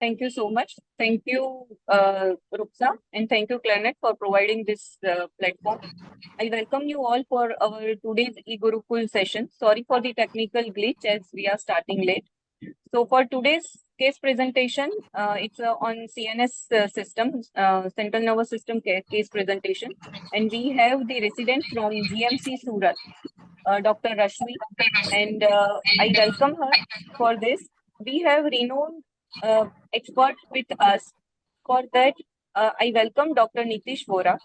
Thank you so much. Thank you, Rupsa, and thank you, Clarinet, for providing this platform. I welcome you all for our today's e-Gurukul session. Sorry for the technical glitch as we are starting late. So for today's case presentation, it's on CNS system, central nervous system case presentation. And we have the resident from GMC Surat, Dr. Rashmi, and I welcome her for this. We have renowned expert with us. For that, I welcome Dr. Nitish Vora.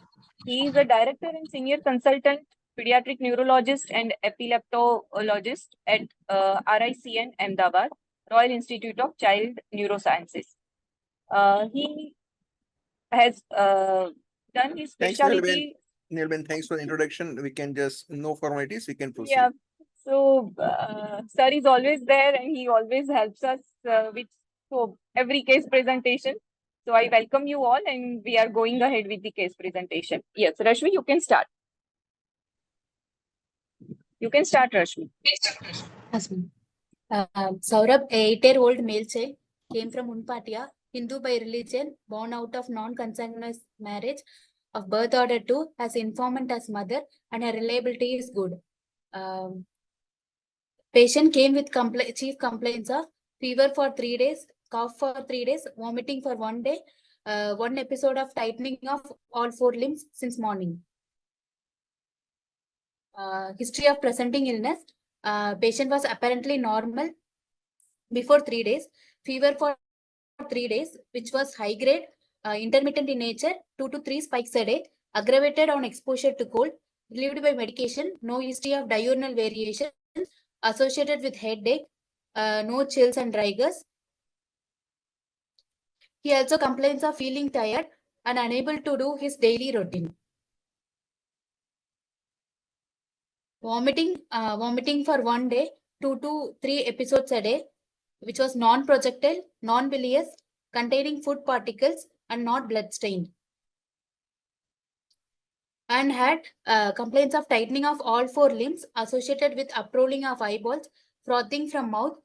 He is a director and senior consultant, pediatric neurologist and epileptologist at RICN Ahmedabad, Royal Institute of Child Neurosciences. He has done his specialty. Nilben, thanks for the introduction. We can just, no formalities, we can proceed. Yeah. So, sir is always there and he always helps us with every case presentation. So, I welcome you all and we are going ahead with the case presentation. Yes, Rashmi, you can start. You can start, Rashmi. Yes, Saurabh, a 8-year-old male child, came from Unpatia, Hindu by religion, born out of non-consanguineous marriage, of birth order 2, has informant as mother, and her reliability is good. Patient came with chief complaints of fever for 3 days, cough for 3 days, vomiting for 1 day, 1 episode of tightening of all 4 limbs since morning. History of presenting illness. Patient was apparently normal before 3 days, fever for 3 days, which was high grade, intermittent in nature, 2 to 3 spikes a day, aggravated on exposure to cold, relieved by medication, no history of diurnal variation, associated with headache, no chills and rigors. He also complains of feeling tired and unable to do his daily routine. Vomiting for 1 day, 2 to 3 episodes a day, which was non-projectile, non-bilious, containing food particles and not blood-stained. And had complaints of tightening of all 4 limbs associated with uprolling of eyeballs, frothing from mouth.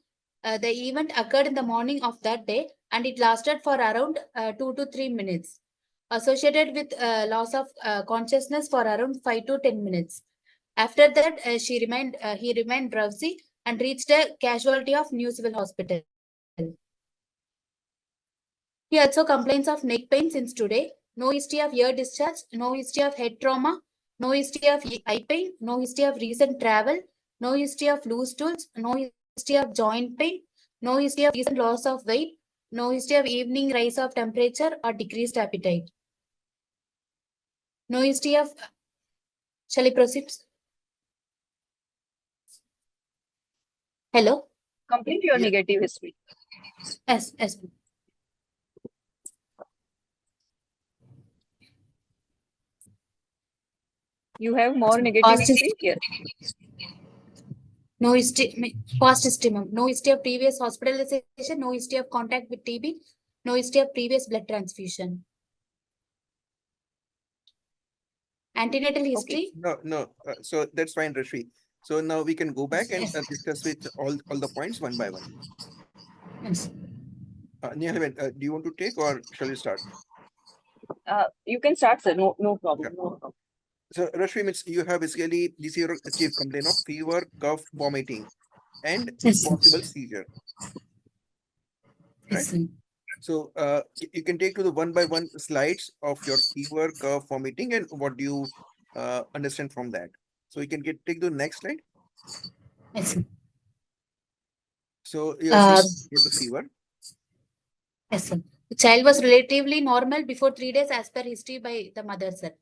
The event occurred in the morning of that day and it lasted for around 2 to 3 minutes. Associated with loss of consciousness for around 5 to 10 minutes. After that, he remained drowsy and reached a casualty of New Civil Hospital. He also complains of neck pain since today. No history of ear discharge, no history of head trauma, no history of eye pain, no history of recent travel, no history of loose stools, no history of joint pain, no history of recent loss of weight, no history of evening rise of temperature or decreased appetite. No history of... Shall I proceed? Hello? Complete your negative history. Yes. You have more negative history here. No history, past history, no history of previous hospitalization, no history of contact with TB, no history of previous blood transfusion. Antenatal history? Okay. No. So that's fine, Rashmi. So now we can go back and discuss with all the points one by one. Yes. Nihal, do you want to take or shall we start? You can start, sir. No problem. Yeah. No problem. So Rashmi, means you have basically this your chief complaint of fever, cough, vomiting, and possible seizure. Right? Yes. So you can take to the one by one slides of your fever, cough, vomiting, and what do you understand from that. So you can take the next slide. Yes. So you are seeing the fever. Yes, sir. The child was relatively normal before 3 days as per history by the mother, sir.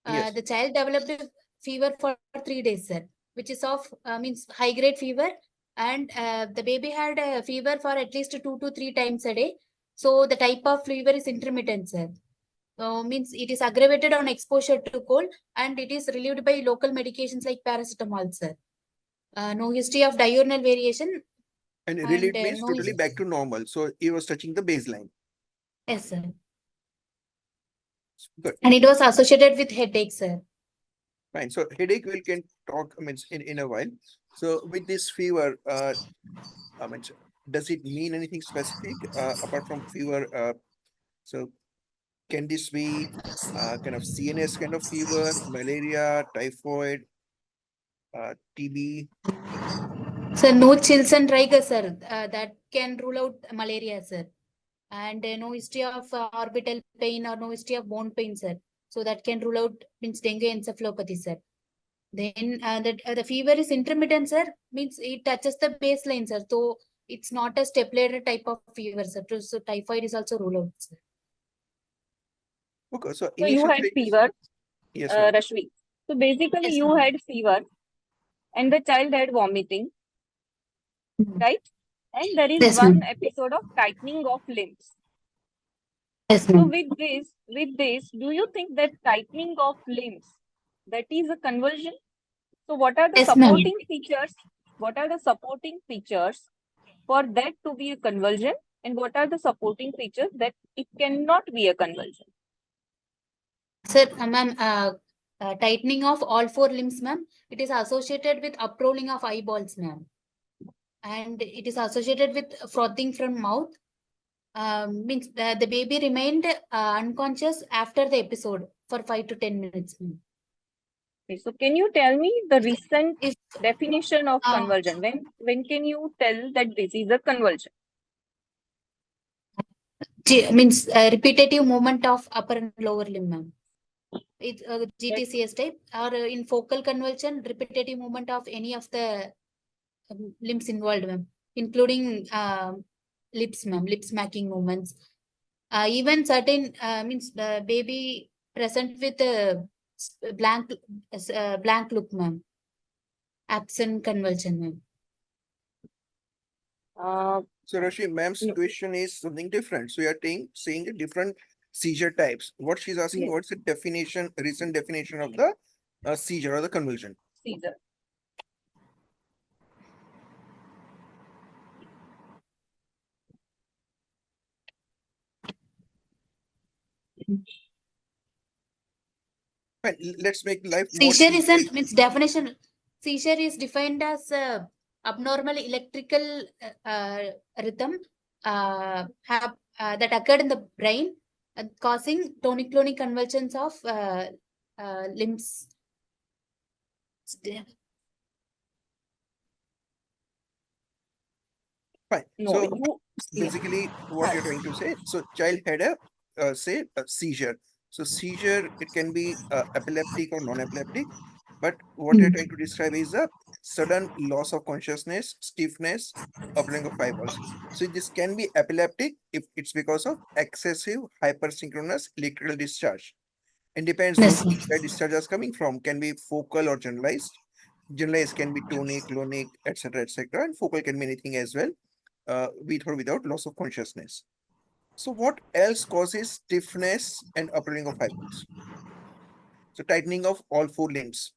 Yes. The child developed a fever for 3 days, sir, which is of means high grade fever, and the baby had a fever for at least 2 to 3 times a day. So the type of fever is intermittent, sir. Means it is aggravated on exposure to cold and it is relieved by local medications like paracetamol, sir. No history of diurnal variation. And relieved means totally back to normal. So it was touching the baseline. Yes, sir. Good. And it was associated with headache, sir. Fine. So headache we can talk in a while. So with this fever, does it mean anything specific apart from fever? So can this be kind of CNS kind of fever, malaria, typhoid, TB? Sir, no chills and trigger, sir. That can rule out malaria, sir. And no history of orbital pain or no history of bone pain, sir. So that can rule out means dengue encephalopathy, sir. Then the fever is intermittent, sir. Means it touches the baseline, sir. So it's not a step-ladder type of fever, sir. So typhoid is also ruled out, sir. Okay, so So you initial had signs. fever, Yes, ma'am. Rashmi. So basically, Yes, you ma'am. had fever, and the child had vomiting, right? And there is Yes, one ma'am. episode of tightening of limbs. Yes, So ma'am. with this, do you think that tightening of limbs, that is a convulsion? So what are the Yes, ma'am. supporting features? What are the supporting features for that to be a convulsion? And what are the supporting features that it cannot be a convulsion? Sir, ma'am, tightening of all four limbs, ma'am. It is associated with uprolling of eyeballs, ma'am. And it is associated with frothing from mouth. Means the baby remained unconscious after the episode for 5 to 10 minutes, ma'am. Okay, so can you tell me the recent If definition of convulsion? When can you tell that this is a convulsion? means repetitive movement of upper and lower limb, ma'am. It's GTCS type, or in focal convulsion, repetitive movement of any of the limbs involved, ma'am, including lips, ma'am, lip smacking movements. Even certain means the baby present with a blank look, ma'am. Absent convulsion, ma'am. So Rashi, ma'am's No. question is something different. So you are saying the different seizure types. What she's asking, Yes, what's the definition, recent definition of the seizure or the convulsion? seizure. Fine, let's make life more Seizure is simple. an means definition. Seizure is defined as abnormal electrical rhythm that occurred in the brain, causing tonic-clonic convulsions of limbs. Fine. No, So you basically what you're trying to say, so child had a say a seizure. So seizure, it can be epileptic or non-epileptic, but what you're trying to describe is a sudden loss of consciousness, stiffness, opening of eyeballs. So this can be epileptic if it's because of excessive hypersynchronous electrical discharge, and depends Yes, those sir. where discharge is coming from, can be focal or generalized. Generalized can be tonic, clonic, etc., and focal can be anything as well, with or without loss of consciousness. So what else causes stiffness and upwelling of eyeballs? So tightening of all four limbs.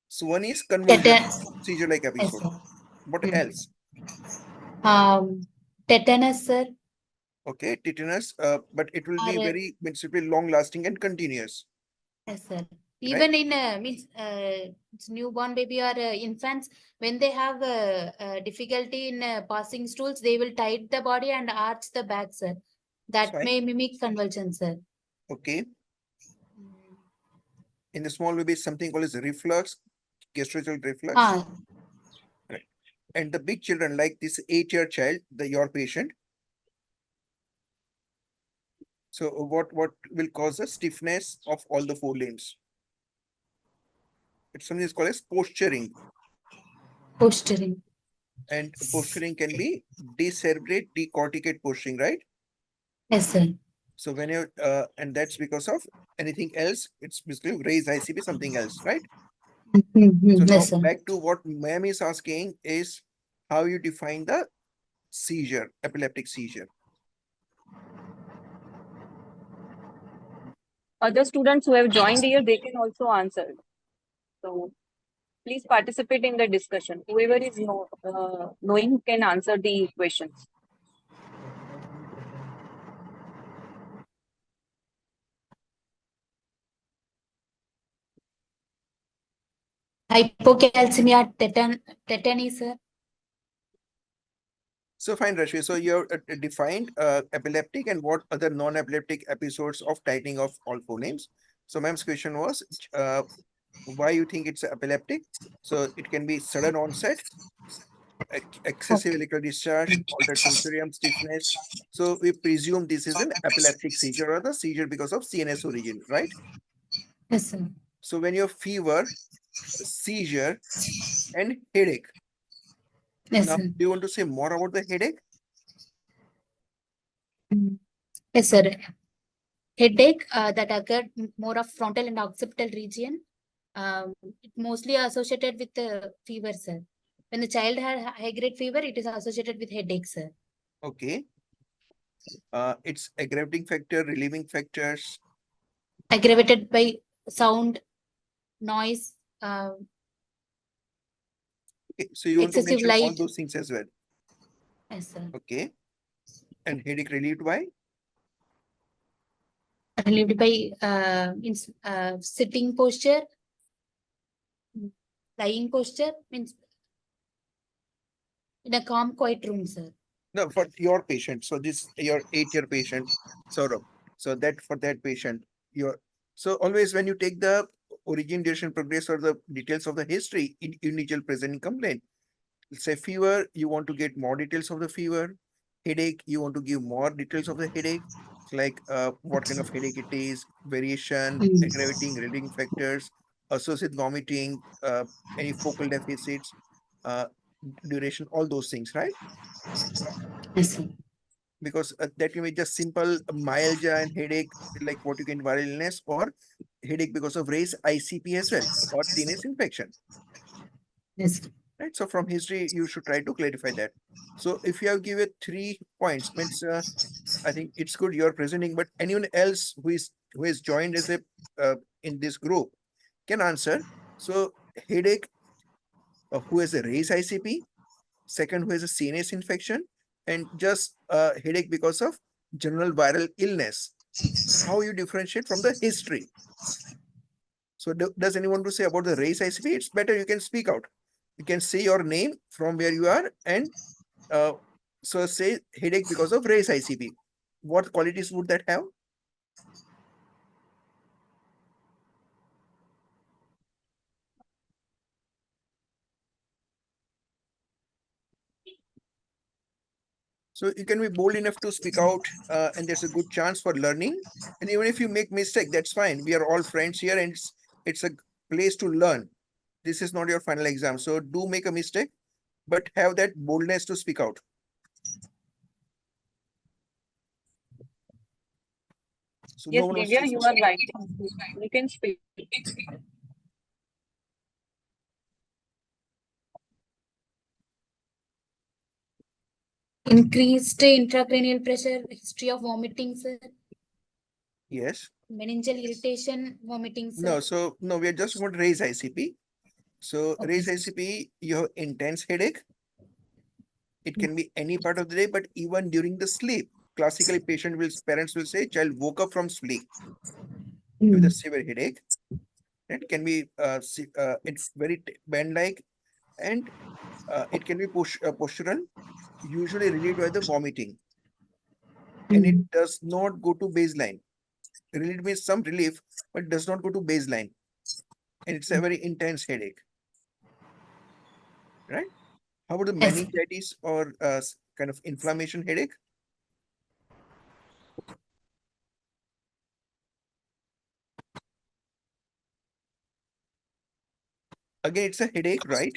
So one is convulsion, Tetanus. seizure-like Yes, episode. sir. What Mm. else? Tetanus, sir. Okay, tetanus, but it will Or be very, means it will be long-lasting and continuous, yes, sir. right? Even in means it's newborn baby or infants, when they have difficulty in passing stools, they will tight the body and arch the back, sir. It's That fine. may mimic convulsion, sir. Okay. In the small baby, something called as reflux, gastroesophageal reflux. Ah, Right. And the big children, like this 8-year child, your patient. So what will cause the stiffness of all the four limbs? It's something that's called as posturing, posturing. and posturing can be decerebrate, decorticate posturing, right? Yes, sir. So when you and that's because of anything else, it's basically raise ICP, something else, right? So now Yes, sir. back to what ma'am is asking is how you define the seizure, epileptic seizure. other students who have joined here, they can also answer. So please participate in the discussion. Whoever is knowing can answer the questions. Hypocalcemia, tetany, sir. So fine, Rashmi. So you have defined epileptic and what other non-epileptic episodes of tightening of all four limbs. So ma'am's question was why you think it's epileptic. So it can be sudden onset, excessive Okay. electrical discharge, altered sensorium stiffness. So we presume this is an epileptic seizure or the seizure because of CNS origin, right? Yes, sir. So when you have fever, seizure, and headache. Yes, Now, sir. do you want to say more about the headache? Mm. Yes, sir. Headache that occurred more of frontal and occipital region. It mostly associated with the fever, sir. When the child had high grade fever, it is associated with headache, sir. Okay. It's aggravating factor, relieving factors. Aggravated by sound, noise, uh, Okay. So you want to excessive mention all light. those things as well. Yes, sir. Okay. And headache relieved by? Relieved by sitting posture, lying posture, means in a calm, quiet room, sir. No, for your patient. So this your 8-year patient, Saurabh. So that for that patient, your so always when you take the origin, duration, progress, or the details of the history in individual presenting complaint, say fever, you want to get more details of the fever. Headache, you want to give more details of the headache, like what kind of headache it is, variation, aggravating, relieving factors, associated vomiting, any focal deficits, uh, duration, all those things, right? Yes, sir. Because that can be just simple myalgia and headache, like what you can viral illness, or headache because of raised ICP as well, or CNS infection, Yes, sir. right? So from history, you should try to clarify that. So if you have given 3 points, means I think it's good you're presenting, but anyone else who is joined as a in this group can answer. So headache, who has a raised ICP, second who has a CNS infection, and just headache because of general viral illness. How you differentiate from the history? So does anyone to say about the race ICP? It's better you can speak out. You can say your name from where you are and uh, so say headache because of race ICP. What qualities would that have? So you can be bold enough to speak out, and there's a good chance for learning. And even if you make mistake, that's fine. We are all friends here, and it's a place to learn. This is not your final exam, so do make a mistake, but have that boldness to speak out. So no Yes, one wants Divya, to you say. are right. You can speak. Increased intracranial pressure, history of vomiting, sir. Yes. Meningeal irritation, vomiting, sir. No, so no, we are just going to raise ICP. So Okay. raise ICP, you have intense headache. It can be any part of the day, but even during the sleep. Classically, parents will say, child woke up from sleep with a severe headache. It can be it's very band-like, and it can be postural, usually relieved by the vomiting, and it does not go to baseline. Relieved means some relief, but does not go to baseline, and it's a very intense headache, right? How about the Yes. meningitis or kind of inflammation headache? Again, it's a headache, right?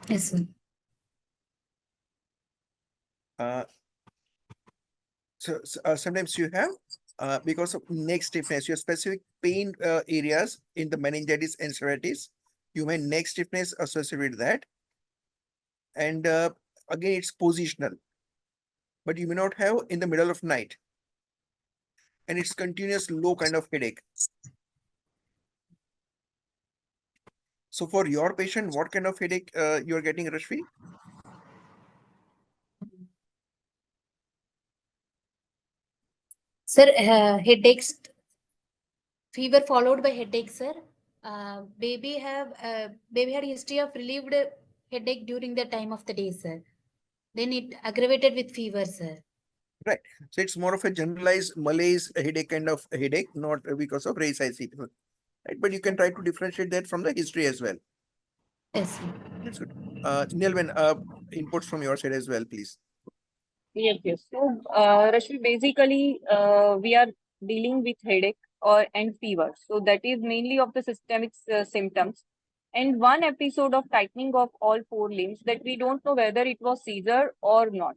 Yes, sir. Uh, sometimes you have because of neck stiffness, your specific pain areas in the meningitis and encephalitis, you may neck stiffness associated with that, and again it's positional, but you may not have in the middle of night, and it's continuous low kind of headache. So for your patient, what kind of headache you're getting, Rashmi? Sir, headaches, fever followed by headache, sir. Baby had history of relieved headache during the time of the day, sir. Then it aggravated with fever, sir. Right. So it's more of a generalized malaise headache kind of headache, not because of race IC. Right. But you can try to differentiate that from the history as well. Yes, sir. That's good. Nilwen, inputs from your side as well, please. Yes, yes. So, Rashmi, basically, we are dealing with headache or and fever. So that is mainly of the systemic symptoms. And one episode of tightening of all four limbs that we don't know whether it was seizure or not.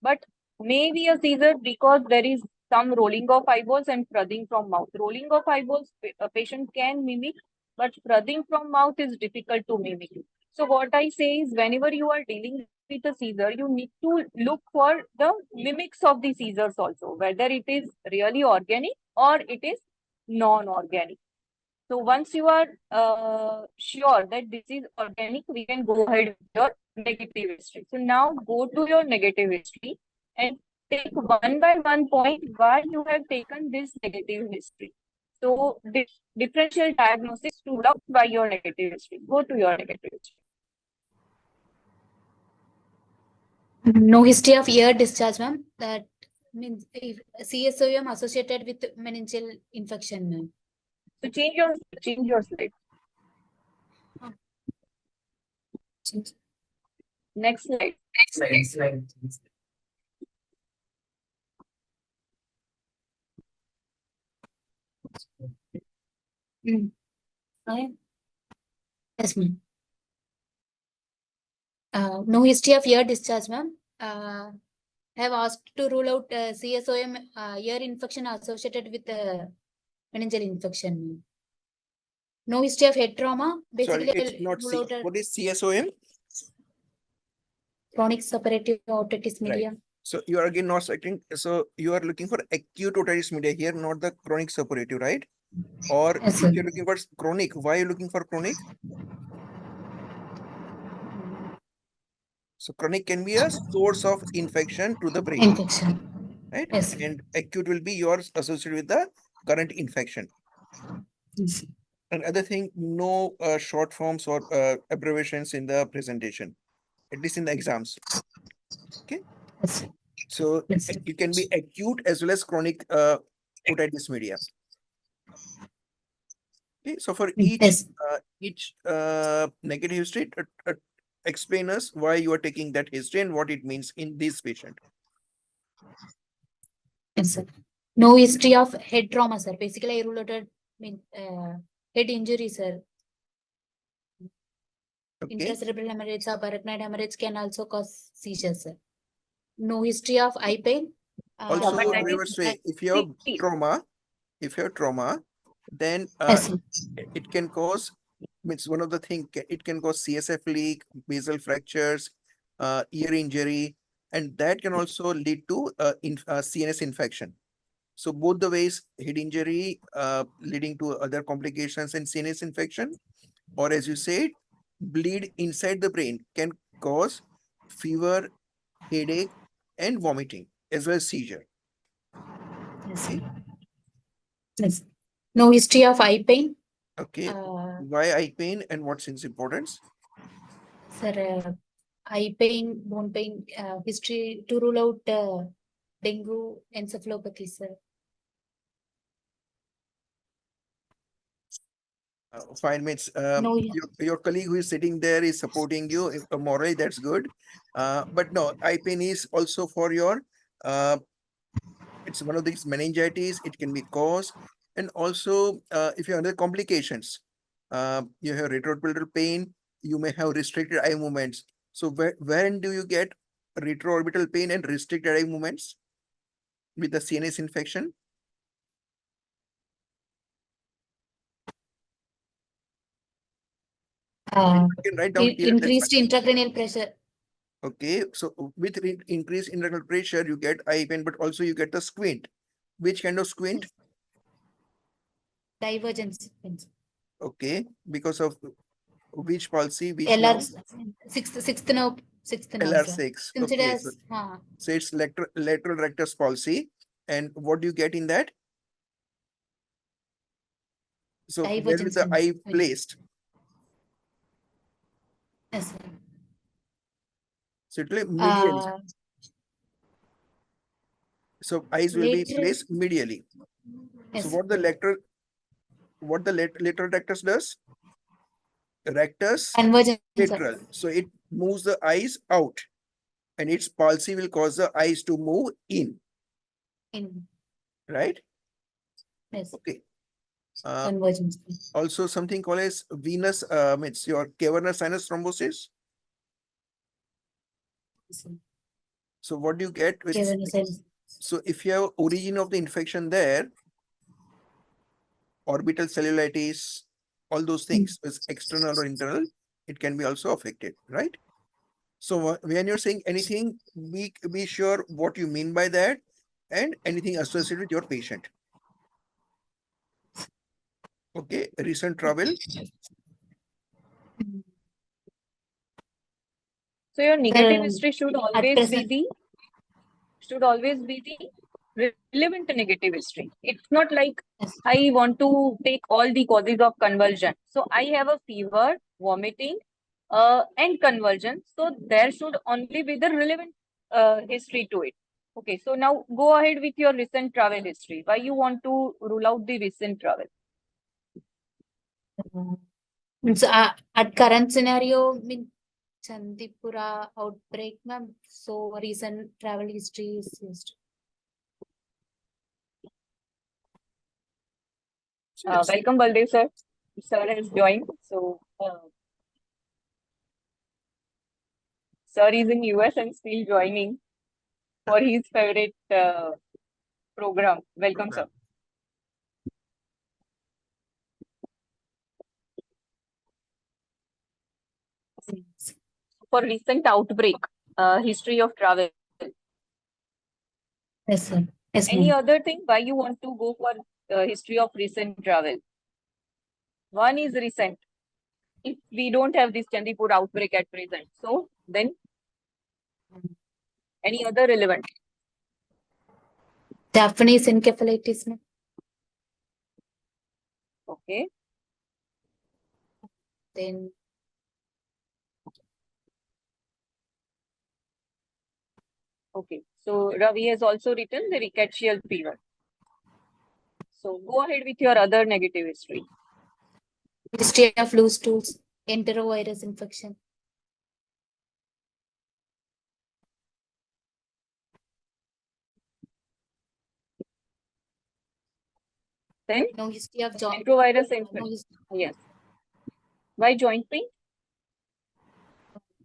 But maybe a seizure because there is some rolling of eyeballs and frothing from mouth. Rolling of eyeballs, a patient can mimic, but frothing from mouth is difficult to mimic. So what I say is, whenever you are dealing with a seizure, you need to look for the mimics of the seizures also, whether it is really organic or it is non-organic. So once you are sure that this is organic, we can go ahead with your negative history. So now go to your negative history and take one by one point why you have taken this negative history. So differential diagnosis to look by your negative history. Go to your negative history. No history of ear discharge, ma'am. That means if CSOM associated with meningeal infection, ma'am. So change your slide. Next slide. Okay. Yes, ma'am. No history of ear discharge, ma'am. Have asked to rule out CSOM ear infection associated with meningeal infection, ma'am. No history of head trauma. Sorry, Basically, it's not rule out what is CSOM? chronic suppurative otitis media. Right. So you are again not selecting. So you are looking for acute otitis media here, not the chronic suppurative, right? Or Yes, if sir. you're looking for chronic, why are you looking for chronic? So chronic can be a source of infection to the brain, Infection. right? Yes. And acute will be yours associated with the current infection. Yes. Another thing, no short forms or abbreviations in the presentation, at least in the exams. Okay. Yes. So Yes. it can be acute as well as chronic otitis media. Okay. So for Yes. each negative history, explain us why you are taking that history and what it means in this patient. Yes, sir. No history of head trauma, sir. Basically, I ruled out head injury, sir. Okay. Intracerebral hemorrhage or arachnoid hemorrhage can also cause seizures, sir. No history of eye pain. Also, but that we is were saying if you have see, trauma, then Yes, sir. it can cause, means one of the thing, it can cause CSF leak, basal fractures, ear injury, and that can also lead to CNS infection. So both the ways, head injury leading to other complications and CNS infection, or as you said, bleed inside the brain can cause fever, headache, and vomiting, as well as seizure. Yes, sir. Okay. Yes. No history of eye pain. Okay. Uh, Why eye pain and what's its importance? Sir, eye pain, bone pain, history to rule out dengue encephalopathy, sir. Fine, mates. No, Your colleague who is sitting there is supporting you morally. That's good. But no, eye pain is also for your. It's one of these meningitis. It can be caused, and also if you have other complications, you have retroorbital pain. You may have restricted eye movements. So when do you get retroorbital pain and restricted eye movements with the CNS infection? You can write down here. That's increased intracranial pressure. okay, so with increased internal pressure, you get eye pain, but also you get the squint. Which kind of squint? Divergence. Okay, because of which palsy, which LR nerve? sixth nerve, sir. LR6. Consider Okay, as so it's lateral rectus palsy. And what do you get in that? So where is divergence. the eye placed? Yes, sir. So it will be medially. So eyes will be lateral. placed medially. Yes. So what the lateral rectus does? Rectus Convergence, sir. lateral. So it moves the eyes out, and its palsy will cause the eyes to move in. In. Right? Yes. Okay. Convergence. Also something called as venous, means your cavernous sinus thrombosis. Yes, So what do you get with? sir. So if you have origin of the infection there, orbital cellulitis, all those things is external or internal, it can be also affected, right? So when you're saying anything, be sure what you mean by that and anything associated with your patient. Okay, recent travel. So your negative history At should always present, be the relevant negative history. It's not like yes. I want to take all the causes of convulsion. So I have a fever, vomiting, and convulsion. So there should only be the relevant history to it. Okay, so now go ahead with your recent travel history. Why you want to rule out the recent travel? So, at current scenario, Chandipura outbreak, ma'am. So recent travel history is used. Yes. Welcome, Baldev sir. Sir has joined. So sir is in US and still joining for his favorite program. Welcome, sir. For recent outbreak, history of travel. Yes, sir. Yes, Any ma'am. other thing why you want to go for history of recent travel? One is recent. If we don't have this Chandipur outbreak at present, so then any other relevant? Japanese encephalitis, ma'am. Okay. Then Okay. So Ravi has also written the rickettsial fever. So go ahead with your other negative history. history of loose stools, enterovirus infection. Then No history of joint. enterovirus No infection. his- Yes. Why joint pain?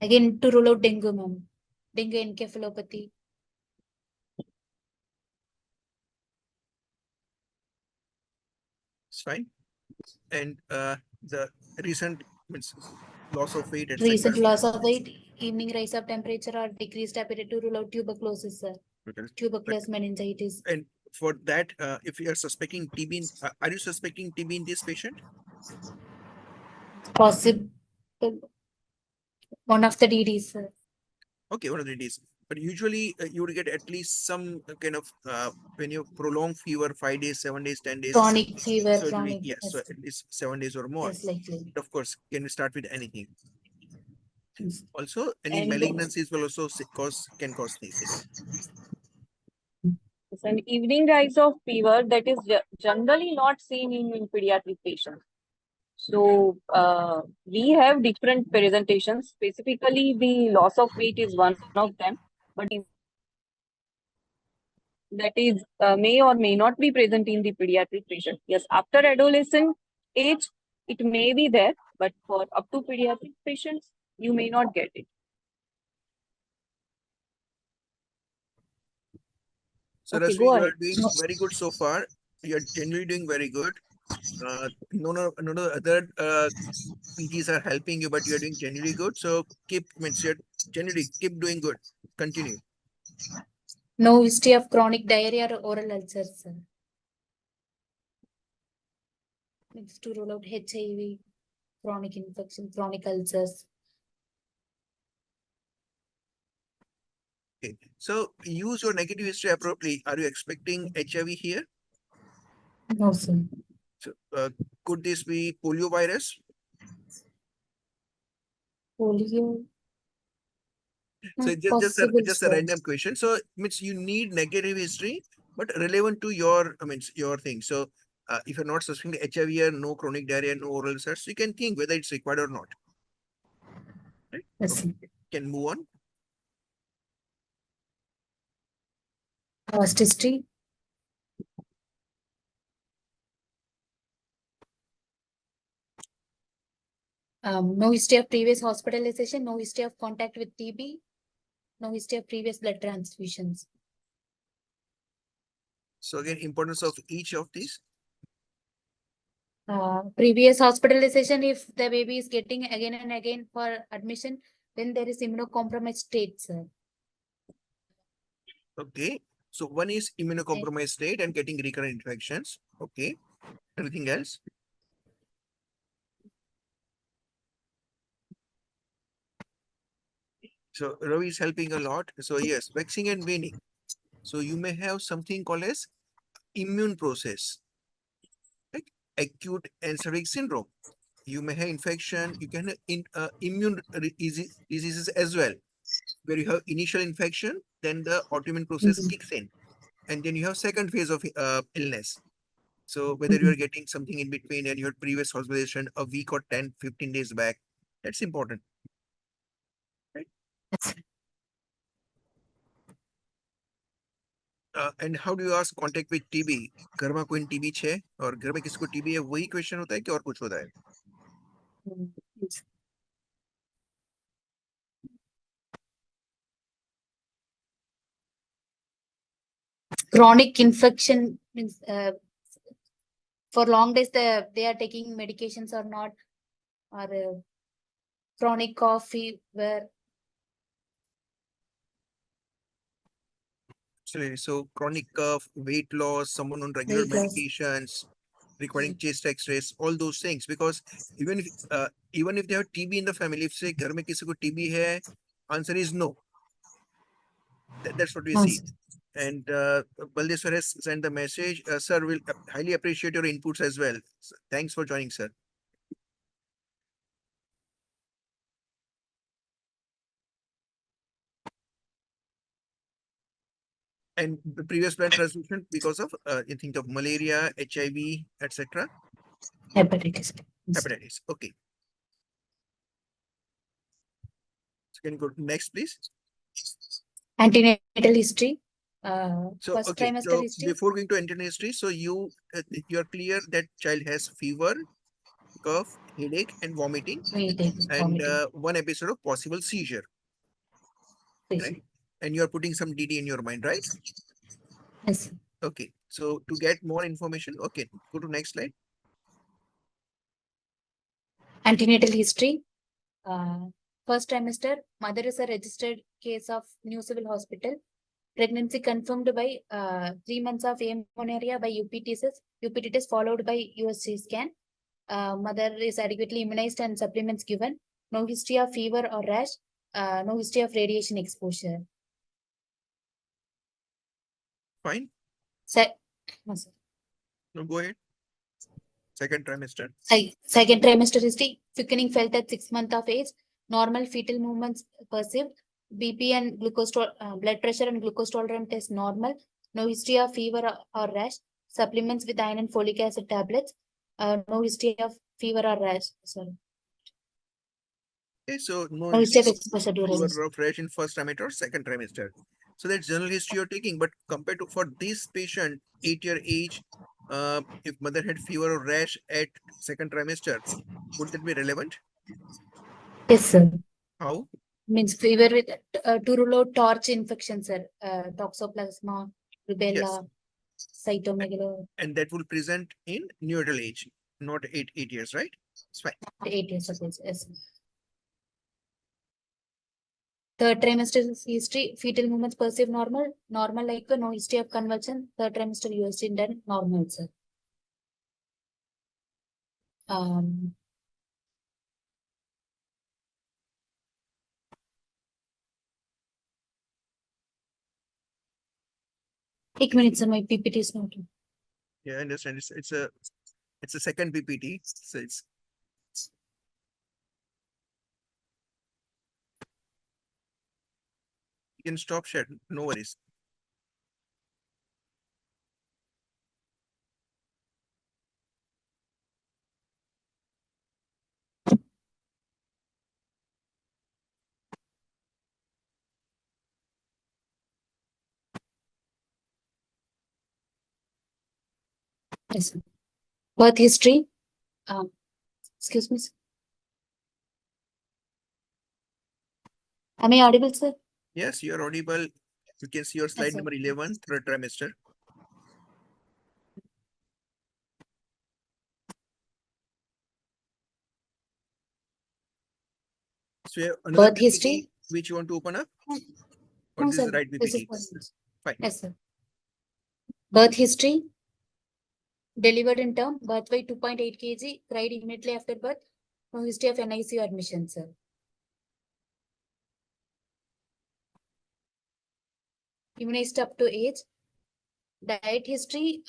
Again, to rule out dengue, ma'am. Dengue encephalopathy. It's fine. And the recent means loss of weight, etc. Recent loss of weight, evening rise of temperature, or decreased appetite to rule out tuberculosis, sir. Tuberculosis meningitis. And for that, if you are suspecting TB, are you suspecting TB in this patient? Possible. One of the DDs, sir. Okay, one of the days. But usually you would get at least some kind of when you prolong fever 5 days, 7 days, 10 days. Chronic fever, So chronic. yes, so at least 7 days or more. Yes, likely. But of course, can we start with anything? Yes. Also, any And malignancies will also can cause sneezing. it's an evening rise of fever that is generally not seen in pediatric patients. So we have different presentations. Specifically, the loss of weight is one of them, but that is may or may not be present in the pediatric patient. Yes, after adolescent age, it may be there, but for up to pediatric patients, you may not get it. So Okay, Rasvi, go you are ahead. doing very good so far. You are generally doing very good. No other PGs are helping you, but you are doing genuinely good. So means you're genuinely keep doing good. Continue. No history of chronic diarrhea or oral ulcers, sir. Next to rule out HIV, chronic infection, chronic ulcers. Okay. So use your negative history appropriately. Are you expecting HIV here? No, sir. So, could this be polio virus? Polio. So it's Possible just a story. random question. So means you need negative history, but relevant to your, I mean, your thing. So if you're not suspecting HIV or no chronic diarrhea, no oral search, you can think whether it's required or not. Right? Yes. Okay. Can move on. Past history. No history of previous hospitalization, no history of contact with TB, no history of previous blood transfusions. So again, importance of each of these. Previous hospitalization, if the baby is getting again and again for admission, then there is immunocompromised state, sir. Okay. So one is immunocompromised state and getting recurrent infections. Okay. Anything else? So Ravi is helping a lot. So yes, waxing and waning. So you may have something called as immune process, like acute enteric syndrome. You may have infection. You can have immune diseases as well, where you have initial infection, then the autoimmune process kicks in, and then you have second phase of illness. So whether you are getting something in between and your previous hospitalization a week or 10, 15 days back, that's important. Right? And how do you ask contact with TB? घर में कोई TB है और घर में किसको TB है, वही क्वेश्चन होता है कि और कुछ होता है? Chronic infection means for long days they are taking medications or not, or chronic cough fever. So chronic cough, weight loss, someone on regular Weight loss. medications, requiring chest X-rays, all those things. Because even if they have TB in the family, if say घर में किसी को TB है, answer is no. That's what we see. And Baldeswar has sent the message. Sir, will highly appreciate your inputs as well. So, thanks for joining, sir. And the previous blood transfusion because of you think of malaria, HIV, etc. Hepatitis. Hepatitis. Okay. So can you go next, please? Antenatal history. So First okay. trimester So history. before going to antenatal history, so you are clear that child has fever, cough, headache, and vomiting, and one episode of possible seizure. Right? And you are putting some DD in your mind, right? Yes. Okay. So to get more information, okay, go to next slide. Antenatal history. First trimester, mother is a registered case of New Civil Hospital. Pregnancy confirmed by 3 months of amenorrhea by UPT test followed by USG scan. Mother is adequately immunized and supplements given. No history of fever or rash. No history of radiation exposure. Fine. No, sir. No, go ahead. Second trimester. Second trimester history, quickening felt at 6 months of age, normal fetal movements perceived, BP and glucose blood pressure and glucose tolerance test normal, no history of fever or rash, supplements with iron and folic acid tablets, no history of fever or rash. Sorry. Okay, so no history of exposure to fever radiation. or rash in first trimester or second trimester. So that's general history you're taking, but compared to for this patient, 8-year age, if mother had fever or rash at second trimester, would that be relevant? Yes, sir. How? Means fever with to rule out torch infection, sir. Toxoplasma, rubella, cytomegalo. And that will present in neonatal age, not 8 years, right? It's fine. 8 years of age. Yes. Third trimester history, fetal movements perceived normal, like no history of convulsion. Third trimester USG done normal, sir. एक minute, sir, my PPT is not. Yeah, I understand. It's a second PPT, so it's can stop share. No worries. Yes, sir. Birth history. Excuse me, sir. Am I audible, sir? Yes, you are audible. You can see your slide sir. number 11, third trimester. So you have another Birth PPT history. which you want to open up? Or No, this is sir. the right This is PPT? possible. Fine. Yes, sir. Birth history. Delivered in term. Birth weight 2.8 kg. Cried immediately after birth. No history of NICU admission, sir. Immunized up to age. Diet history.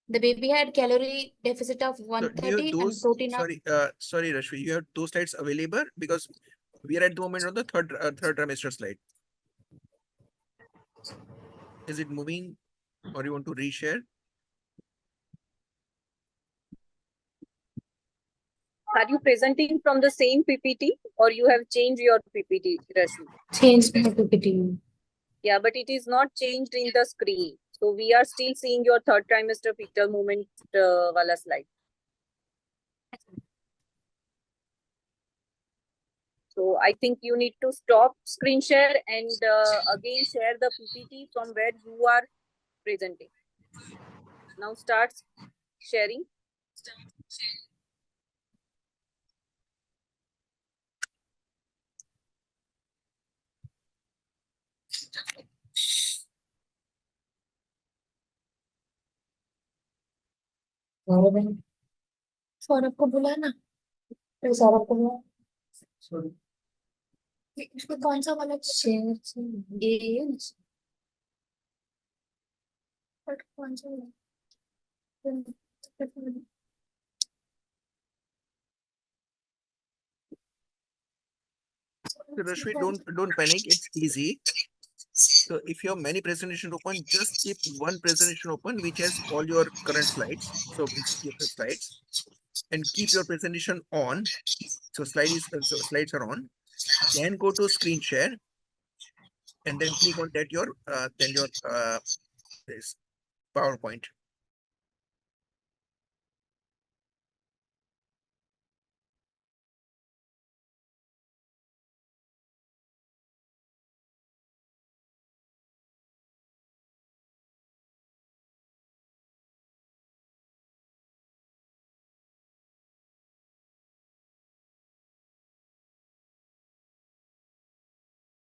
The baby had calorie deficit of So do you have 130 and those? protein of. Sorry, Rashmi, you have those slides available because we are at the moment on the third trimester slide. Is it moving, or you want to reshare? Are you presenting from the same PPT or you have changed your PPT, Rashmi? Changed my PPT. Yeah, but it is not changed in the screen. So we are still seeing your third trimester fetal movement wala slide. So I think you need to stop screen share and again share the PPT from where you are presenting. Now start sharing. Saurabh को बुला ना फिर सौरभ को बुला इसमें कौन सा वाला शेयर ये बट कौन सा वाला So Rashmi, don't panic. It's easy. So if you have many presentations open, just keep one presentation open which has all your current slides. So keep the slides and keep your presentation on. So slides are on. Then go to screen share and then click on that your this PowerPoint.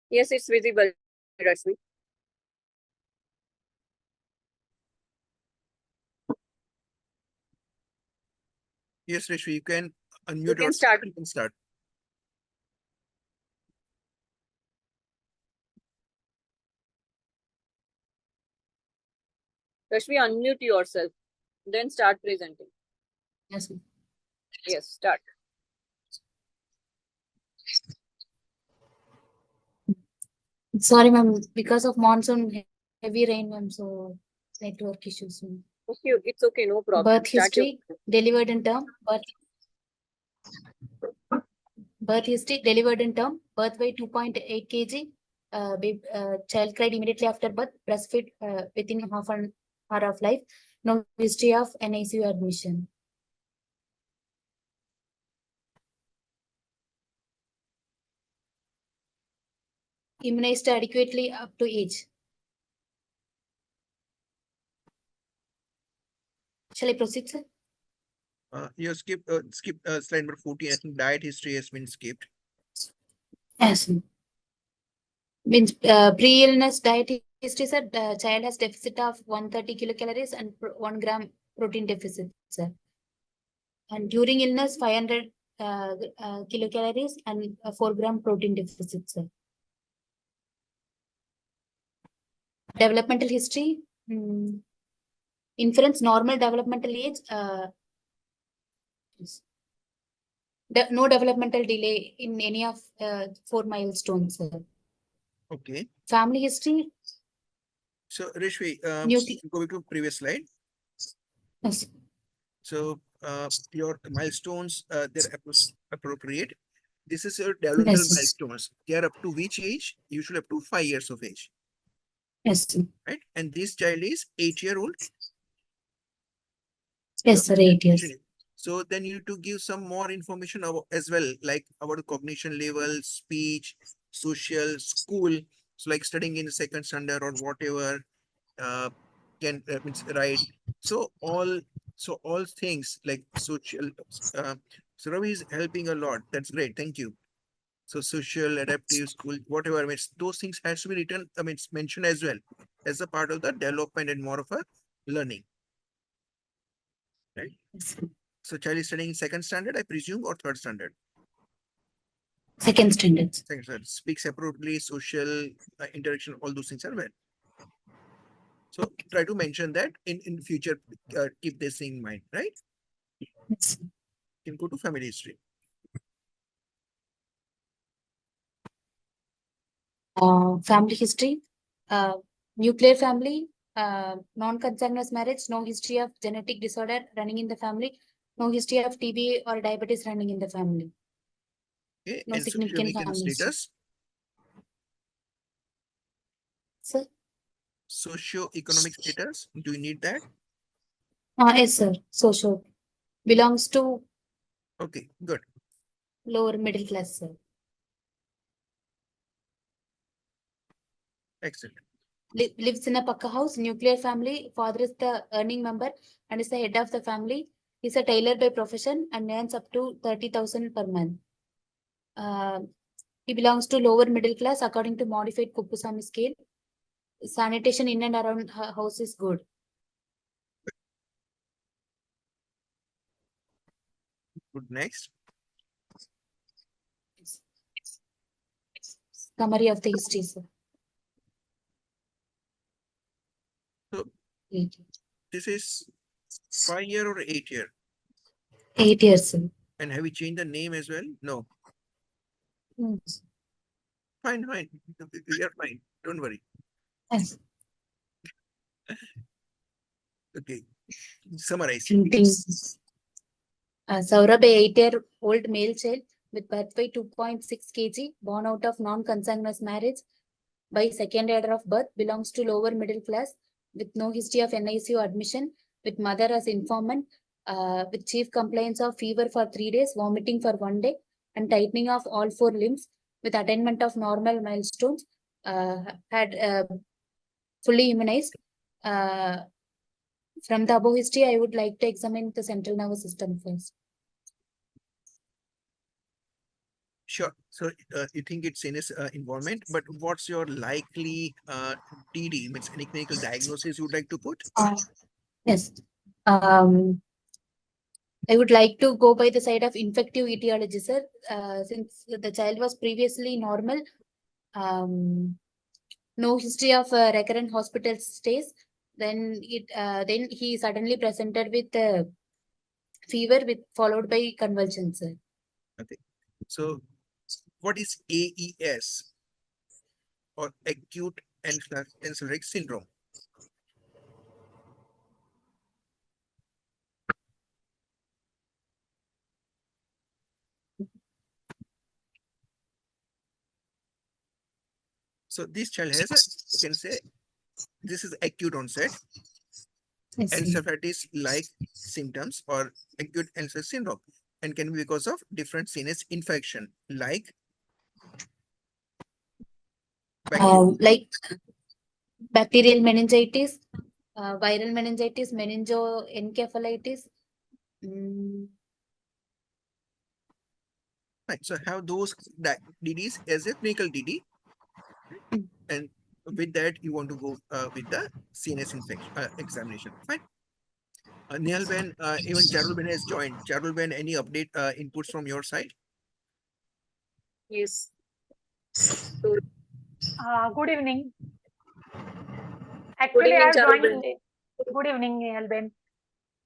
Yes, it's visible, Rashmi. Yes, Rashmi, you can unmute You can yourself. start. You can start. Rashmi, unmute yourself. Then start presenting. Yes. Yes, start. Sorry, ma'am. Because of monsoon, heavy rain, ma'am. So network issues. Ma'am. Okay, it's okay, no problem. Birth Start your- history delivered in term. Birth history delivered in term. Birth weight 2.8 kg. Child cried immediately after birth. Breastfed within half an hour of life. No history of NICU admission. Immunized adequately up to age. Shall I proceed, sir? You skip slide number 14. I think diet history has been skipped. Yes. Means pre-illness diet history, sir. The child has deficit of 130 kilocalories and 1 gram protein deficit, sir. And during illness, 500 kilocalories and 4 gram protein deficit, sir. Developmental history. Inference normal developmental age. No developmental delay in any of 4 milestones, sir. Okay. Family history. So Rishvi, go to previous slide. Yes. So your milestones, they're appropriate. This is your developmental Yes. milestones. They are up to which age? Usually up to 5 years of age, Yes. right? And this child is 8-year-old. Yes, sir. 8 years. So then you need to give some more information about, as well, like about the cognition level, speech, social, school. So like studying in second standard or whatever, can means right. So all things like social. Uh, so Ravi is helping a lot. That's great. Thank you. So social, adaptive, school, whatever. I mean, those things has to be written. I mean, it's mentioned as well as a part of the development and more of a learning, right? Yes. So child is studying in second standard, I presume, or third standard. Second standard. Second standard. Speaks appropriately, social interaction, all those things are well. So try to mention that in future. Keep this in mind, right? Yes. You can go to family history. Family history. Nuclear family. Non-consanguineous marriage. No history of genetic disorder running in the family. No history of TB or diabetes running in the family. Okay, No and significant socioeconomic family history. status. Sir. Socioeconomic status. Do you need that? Yes, sir. Social. Belongs to Okay, good. lower middle class, sir. Excellent. Lives in a Pakka house, nuclear family. Father is the earning member and is the head of the family. He's a tailor by profession and earns up to 30,000 per month. He belongs to lower middle class according to modified Kuppusamy scale. Sanitation in and around her house is good. Good. Next. Summary of the history, sir. So 8 this is 5 year or 8 year. 8 years, sir. And have you changed the name as well? No. Yes. Fine, fine. We are fine. Don't worry. Yes. Okay. Summarize. Saurabh, a 8-year-old male child with birth weight 2.6 kg, born out of non-consanguineous marriage by second order of birth, belongs to lower middle class with no history of NICU admission, with mother as informant, with chief complaints of fever for 3 days, vomiting for 1 day, and tightening of all 4 limbs, with attainment of normal milestones, had fully immunized. From the above history, I would like to examine the central nervous system first. Sure. So you think it's in its involvement, but what's your likely DD, means any clinical diagnosis you would like to put? Yes. I would like to go by the side of infective etiology, sir. Since the child was previously normal, no history of recurrent hospital stays, then he suddenly presented with fever with followed by convulsions, sir. Okay. So what is AES or acute encephalitic syndrome? So this child has a, you can say, this is acute onset encephalitis like symptoms or acute encephalitis syndrome, and can be because of different CNS infection like Like bacterial meningitis, viral meningitis, meningoencephalitis. Right. So have those DDs as a clinical DD, and with that you want to go with the CNS infection examination. Fine. Nihal Ben, even Charul Ben has joined. Charul Ben, any update inputs from your side? Yes. Good evening. Good Actually, evening, I have Charul joined late. Good evening, Alben.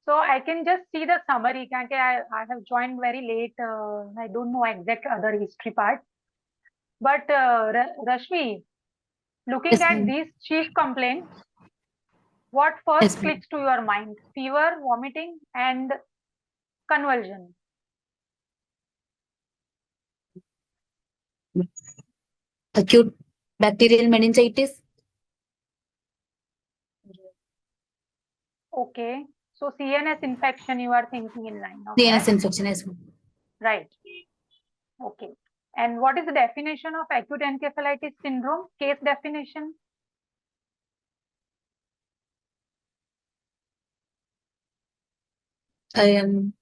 So I can just see the summary. I have joined very late. I don't know exact other history part. But Rashmi, Looking Yes, at ma'am. these chief complaints, what first Yes, ma'am. clicks to your mind? Fever, vomiting, and convulsion. Acute bacterial meningitis. Okay. So CNS infection you are thinking in line of CNS that. infection. Yes, ma'am. Right. Okay. And what is the definition of acute encephalitis syndrome? Case definition. I am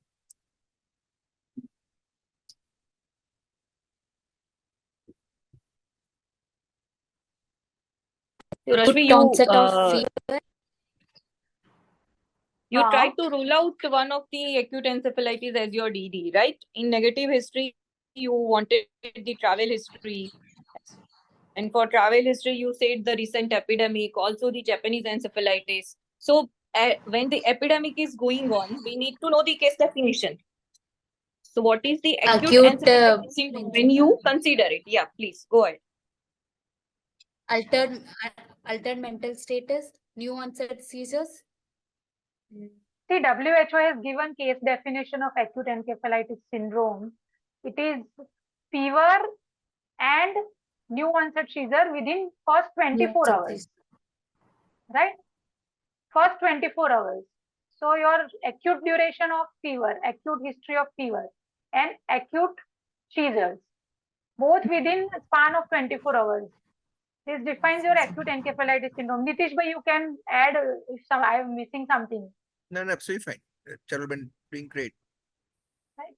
So Rashmi, acute onset of fever. you tried to rule out one of the acute encephalitis as your DD, right? In negative history, you wanted the travel history. And for travel history, you said the recent epidemic, also the Japanese encephalitis. So when the epidemic is going on, we need to know the case definition. So what is the acute encephalitis syndrome when you consider it? Yeah, please go ahead. Altered mental status, new onset seizures. See, WHO has given case definition of acute encephalitis syndrome. It is fever and new onset seizure within first 24 hours. Right? First 24 hours. So your acute duration of fever, acute history of fever, and acute seizures, both within span of 24 hours. This defines your acute encephalitis syndrome. Nitish, bhai, you can add if I am missing something. No, absolutely fine. Charu been doing great. Right.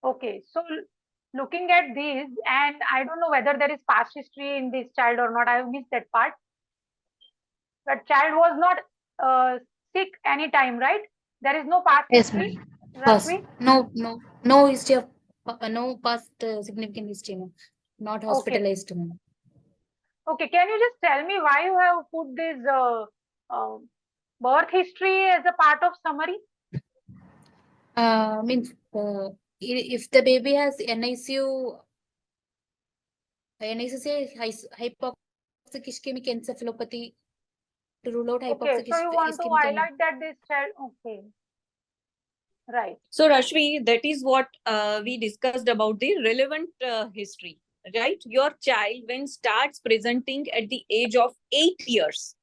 Okay, so looking at these, and I don't know whether there is past history in this child or not. I have missed that part. But child was not sick any time, right? There is no past history. Rashmi? No history of no past significant history. No. Not hospitalized. Okay. Okay, can you just tell me why you have put this birth history as a part of summary? Means if the baby has NICU say hypoxic ischemic encephalopathy, to rule out hypoxic Okay, so you want to highlight that this child, okay. Right. So Rashmi, that is what we discussed about the relevant history, right? Your child when starts presenting at the age of 8 years,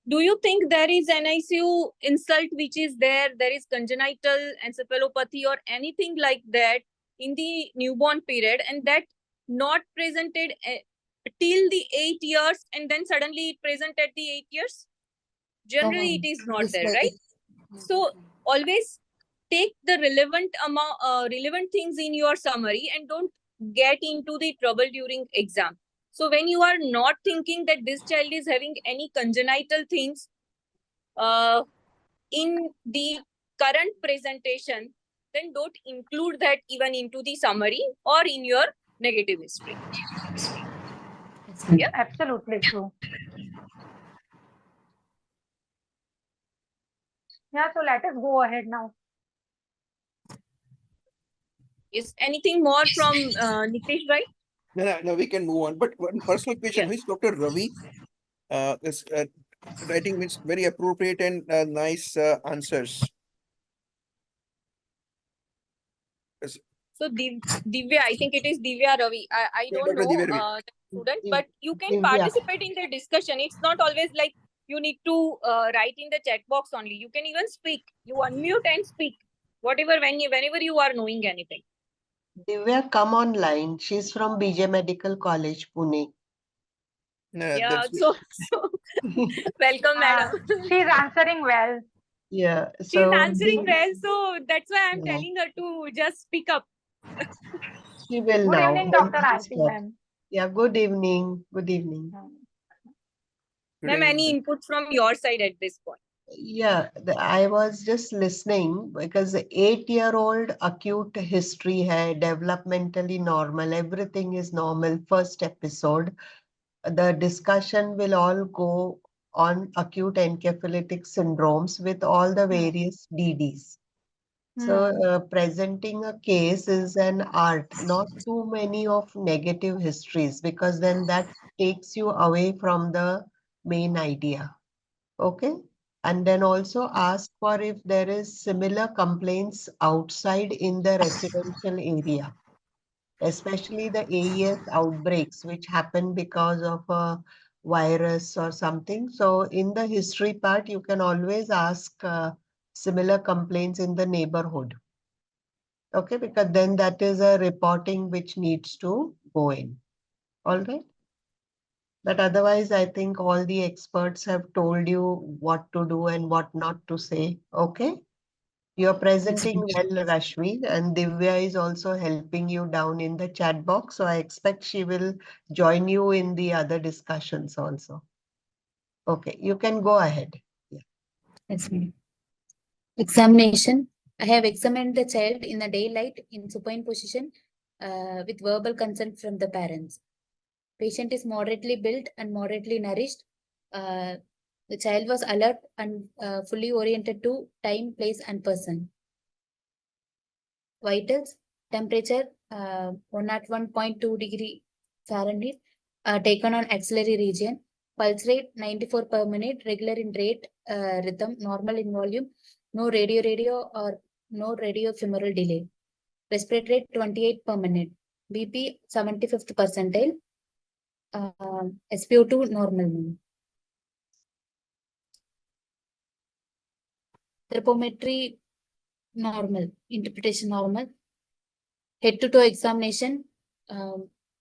do you think there is an ICU insult which is there? There is congenital encephalopathy or anything like that in the newborn period, and that not presented till the 8 years, and then suddenly it present at the 8 years? Generally, it is not there, right? So always take the relevant things in your summary and don't get into the trouble during exam. So when you are not thinking that this child is having any congenital things in the current presentation, then don't include that even into the summary or in your negative history. Yeah, absolutely true. Yeah, so let us go ahead now. Is anything more from Nitish, right? No, we can move on. But one personal question, who is Dr. Ravi? This writing means very appropriate and nice answers. So Divya, I think it is Divya Ravi. I Yeah, don't Dr. know Divya Ravi. student, but you can Divya. participate in the discussion. It's not always like you need to write in the chat box only. You can even speak. You unmute and speak. Whatever, whenever you are knowing anything. Divya, come online. She's from BJ Medical College, Pune. Yeah, so welcome, madam. She's answering well. Yeah, She's answering well, so that's why I'm Yeah. telling her to just speak up. She will Good now. evening, when Dr. she Aarti, starts. ma'am. Yeah, good evening. Good evening. Ma'am, any input from your side at this point? Yeah, I was just listening because the 8-year-old acute history hai, developmentally normal, everything is normal. First episode, the discussion will all go on acute encephalitic syndromes with all the various DDs. So, presenting a case is an art, not too many of negative histories, because then that takes you away from the main idea. Okay. And then also ask for if there is similar complaints outside in the residential area, especially the AES outbreaks, which happen because of a virus or something. So in the history part, you can always ask similar complaints in the neighborhood. Okay, because then that is a reporting which needs to go in. All right. But otherwise, I think all the experts have told you what to do and what not to say. Okay. You're presenting well, Rashmi, and Divya is also helping you down in the chat box. So I expect she will join you in the other discussions also. Okay, you can go ahead. Yes, ma'am. Examination. I have examined the child in the daylight in supine position with verbal consent from the parents. Patient is moderately built and moderately nourished. The child was alert and fully oriented to time, place, and person. Vitals, temperature 101.2 degree Fahrenheit, taken on axillary region. Pulse rate 94 per minute, regular in rate, rhythm, normal in volume, no radio or no radiofemoral delay. Respiratory rate 28 per minute. BP 75th percentile. SpO2 normal. Thermometry normal. Interpretation normal. Head to toe examination.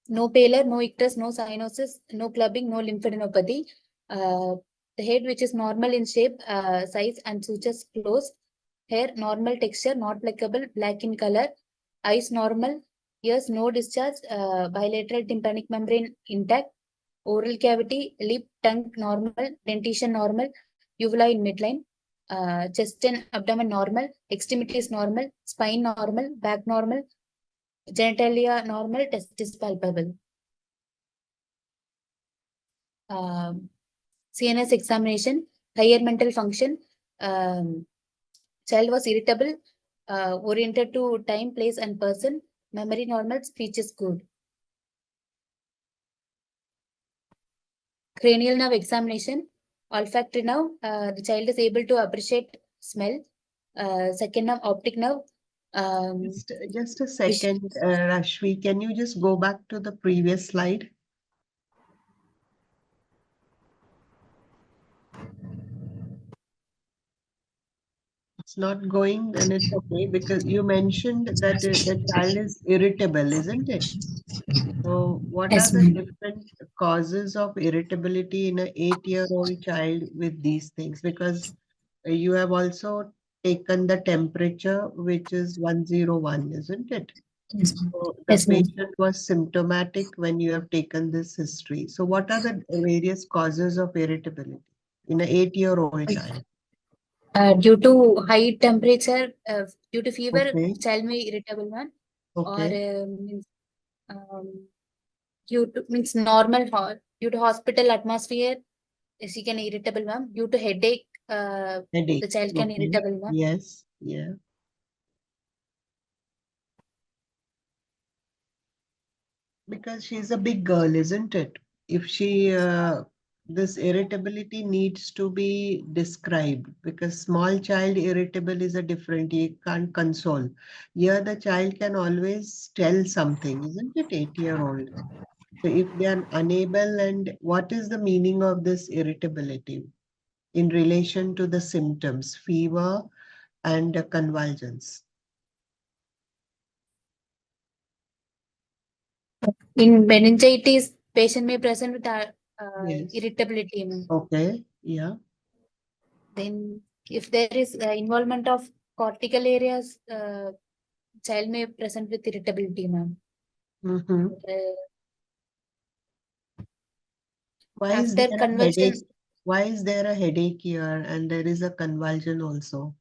No pallor, no ictus, no cyanosis, no clubbing, no lymphadenopathy. The head which is normal in shape, size and sutures closed. Hair normal texture, not pluckable, black in color. Eyes normal. Ears no discharge. Bilateral tympanic membrane intact. Oral cavity, lip, tongue normal. Dentition normal. Uvula in midline. Chest and abdomen normal. Extremities normal. Spine normal. Back normal. Genitalia normal. Testis palpable. CNS examination, higher mental function. Child was irritable, oriented to time, place, and person. Memory normal, speech is good. Cranial nerve examination, olfactory nerve. The child is able to appreciate smell. Second nerve, optic nerve. Just a second, Rashmi, can you just go back to the previous slide? It's not going, then it's okay, because you mentioned that the child is irritable, isn't it? So what are Yes, the ma'am. different causes of irritability in an 8-year-old child with these things? Because you have also taken the temperature, which is 101, isn't it? Yes, ma'am. So the Yes, ma'am. patient was symptomatic when you have taken this history. So what are the various causes of irritability in an 8-year-old child? Due to high temperature, due to fever, Okay, child may irritable one, or okay, um, due to means normal due to hospital atmosphere, she can irritable one. Due to headache, the headache. child can Okay, irritable one. yes, yeah. Because she's a big girl, isn't it? If she, this irritability needs to be described because small child irritable is a different, you can't console. Here the child can always tell something, isn't it? 8-year-old. So if they are unable, and what is the meaning of this irritability in relation to the symptoms, fever and convulsions? In meningitis, patient may present with Yes. irritability. Okay. Yeah. Then, if there is involvement of cortical areas, child may present with irritability, ma'am. Mm-hmm. Why is After there a convulsion, headache? Why is there a headache here and there is a convulsion also?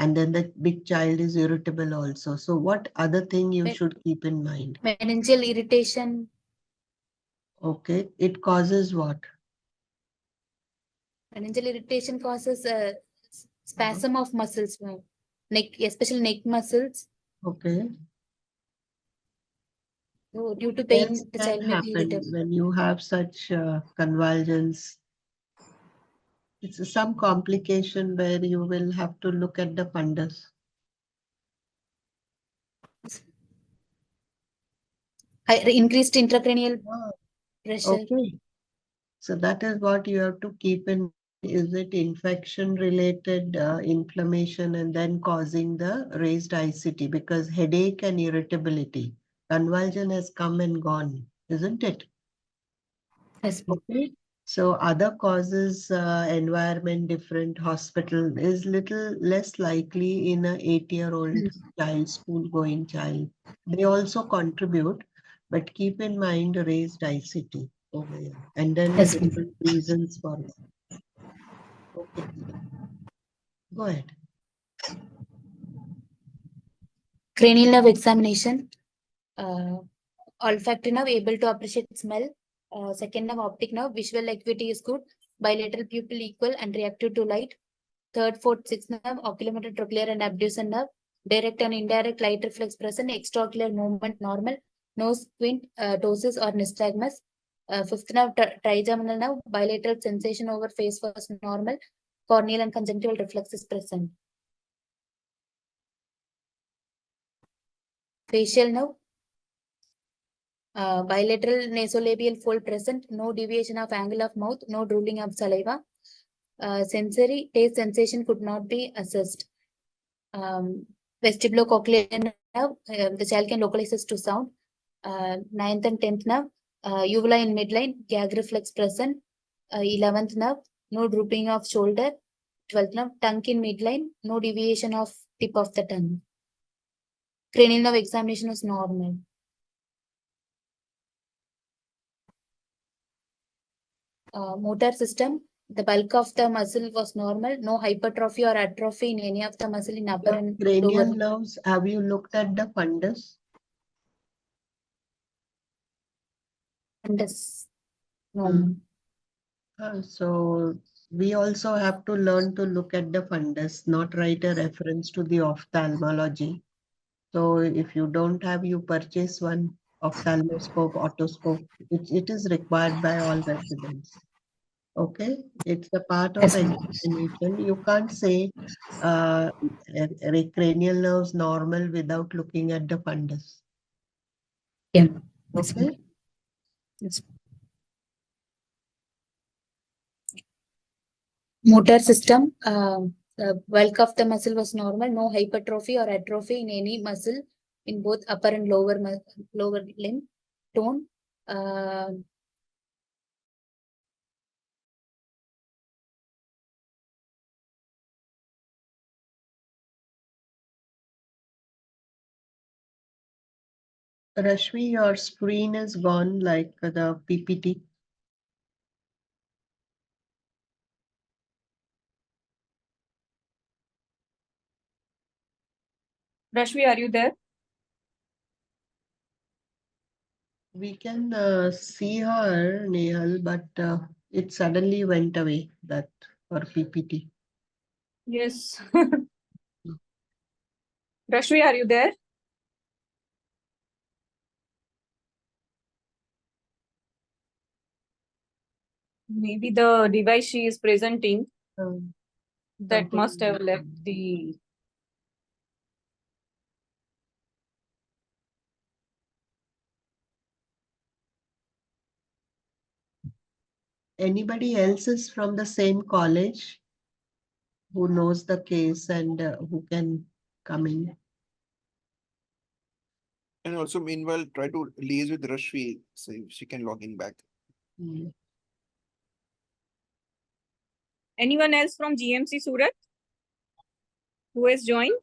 And then the big child is irritable also. So what other thing you should keep in mind? meningeal irritation. Okay, it causes what? Meningeal irritation causes spasm of muscles, ma'am. neck, especially neck muscles. Okay. So due to What pain, else the can child may be happen irritable. when you have such convulsions? It's some complication where you will have to look at the fundus. Increased intracranial Ah, pressure. okay. So that is what you have to keep in mind. Is it infection related inflammation and then causing the raised ICT? Because headache and irritability, convulsion has come and gone, isn't it? Yes, ma'am. Okay. So other causes, environment different, hospital is little less likely in a 8-year-old child, school going child. They also contribute, but keep in mind raised ICT over here. And then Yes, ma'am. different reasons for that. Okay, go ahead. Cranial nerve examination. Olfactory nerve able to appreciate smell. Second nerve optic nerve, visual acuity is good. Bilateral pupil equal and reactive to light. Third, fourth, sixth nerve, oculomotor, trochlear and abducens nerve. Direct and indirect light reflex present. Extraocular movement normal. No squint, ptosis or nystagmus. Fifth nerve, trigeminal nerve, bilateral sensation over face was normal. Corneal and conjunctival reflex is present. Facial nerve, bilateral nasolabial fold present, no deviation of angle of mouth, no drooling of saliva. Sensory taste sensation could not be assessed. Vestibulocochlear nerve, the child can localize to sound. Ninth and 10th nerve, uvula in midline, gag reflex present. 11th nerve, no drooping of shoulder. 12th nerve, tongue in midline, no deviation of tip of the tongue. Cranial nerve examination was normal. Motor system, the bulk of the muscle was normal, no hypertrophy or atrophy in any of the muscle in upper The and cranial lower. nerves, have you looked at the fundus? Fundus. No. Mm. So we also have to learn to look at the fundus, not write a reference to the ophthalmology. So if you don't have, you purchase one ophthalmoscope, otoscope. It is required by all residents. Okay, it's a part of Yes, ma'am. examination. You can't say cranial nerves normal without looking at the fundus. Yeah. Yes, ma'am. Okay. Yes. Motor system, the bulk of the muscle was normal, no hypertrophy or atrophy in any muscle in both upper and lower limb. Tone, Rashmi, your screen is gone like the PPT. Rashmi, are you there? We can see her, Nehal, but it suddenly went away, that for PPT. Yes. Rashmi, are you there? Maybe the device she is presenting that must have left the. Anybody else is from the same college who knows the case and who can come in? And also, meanwhile, try to liaise with Rashmi so she can log in back. Mm. Anyone else from GMC Surat who has joined?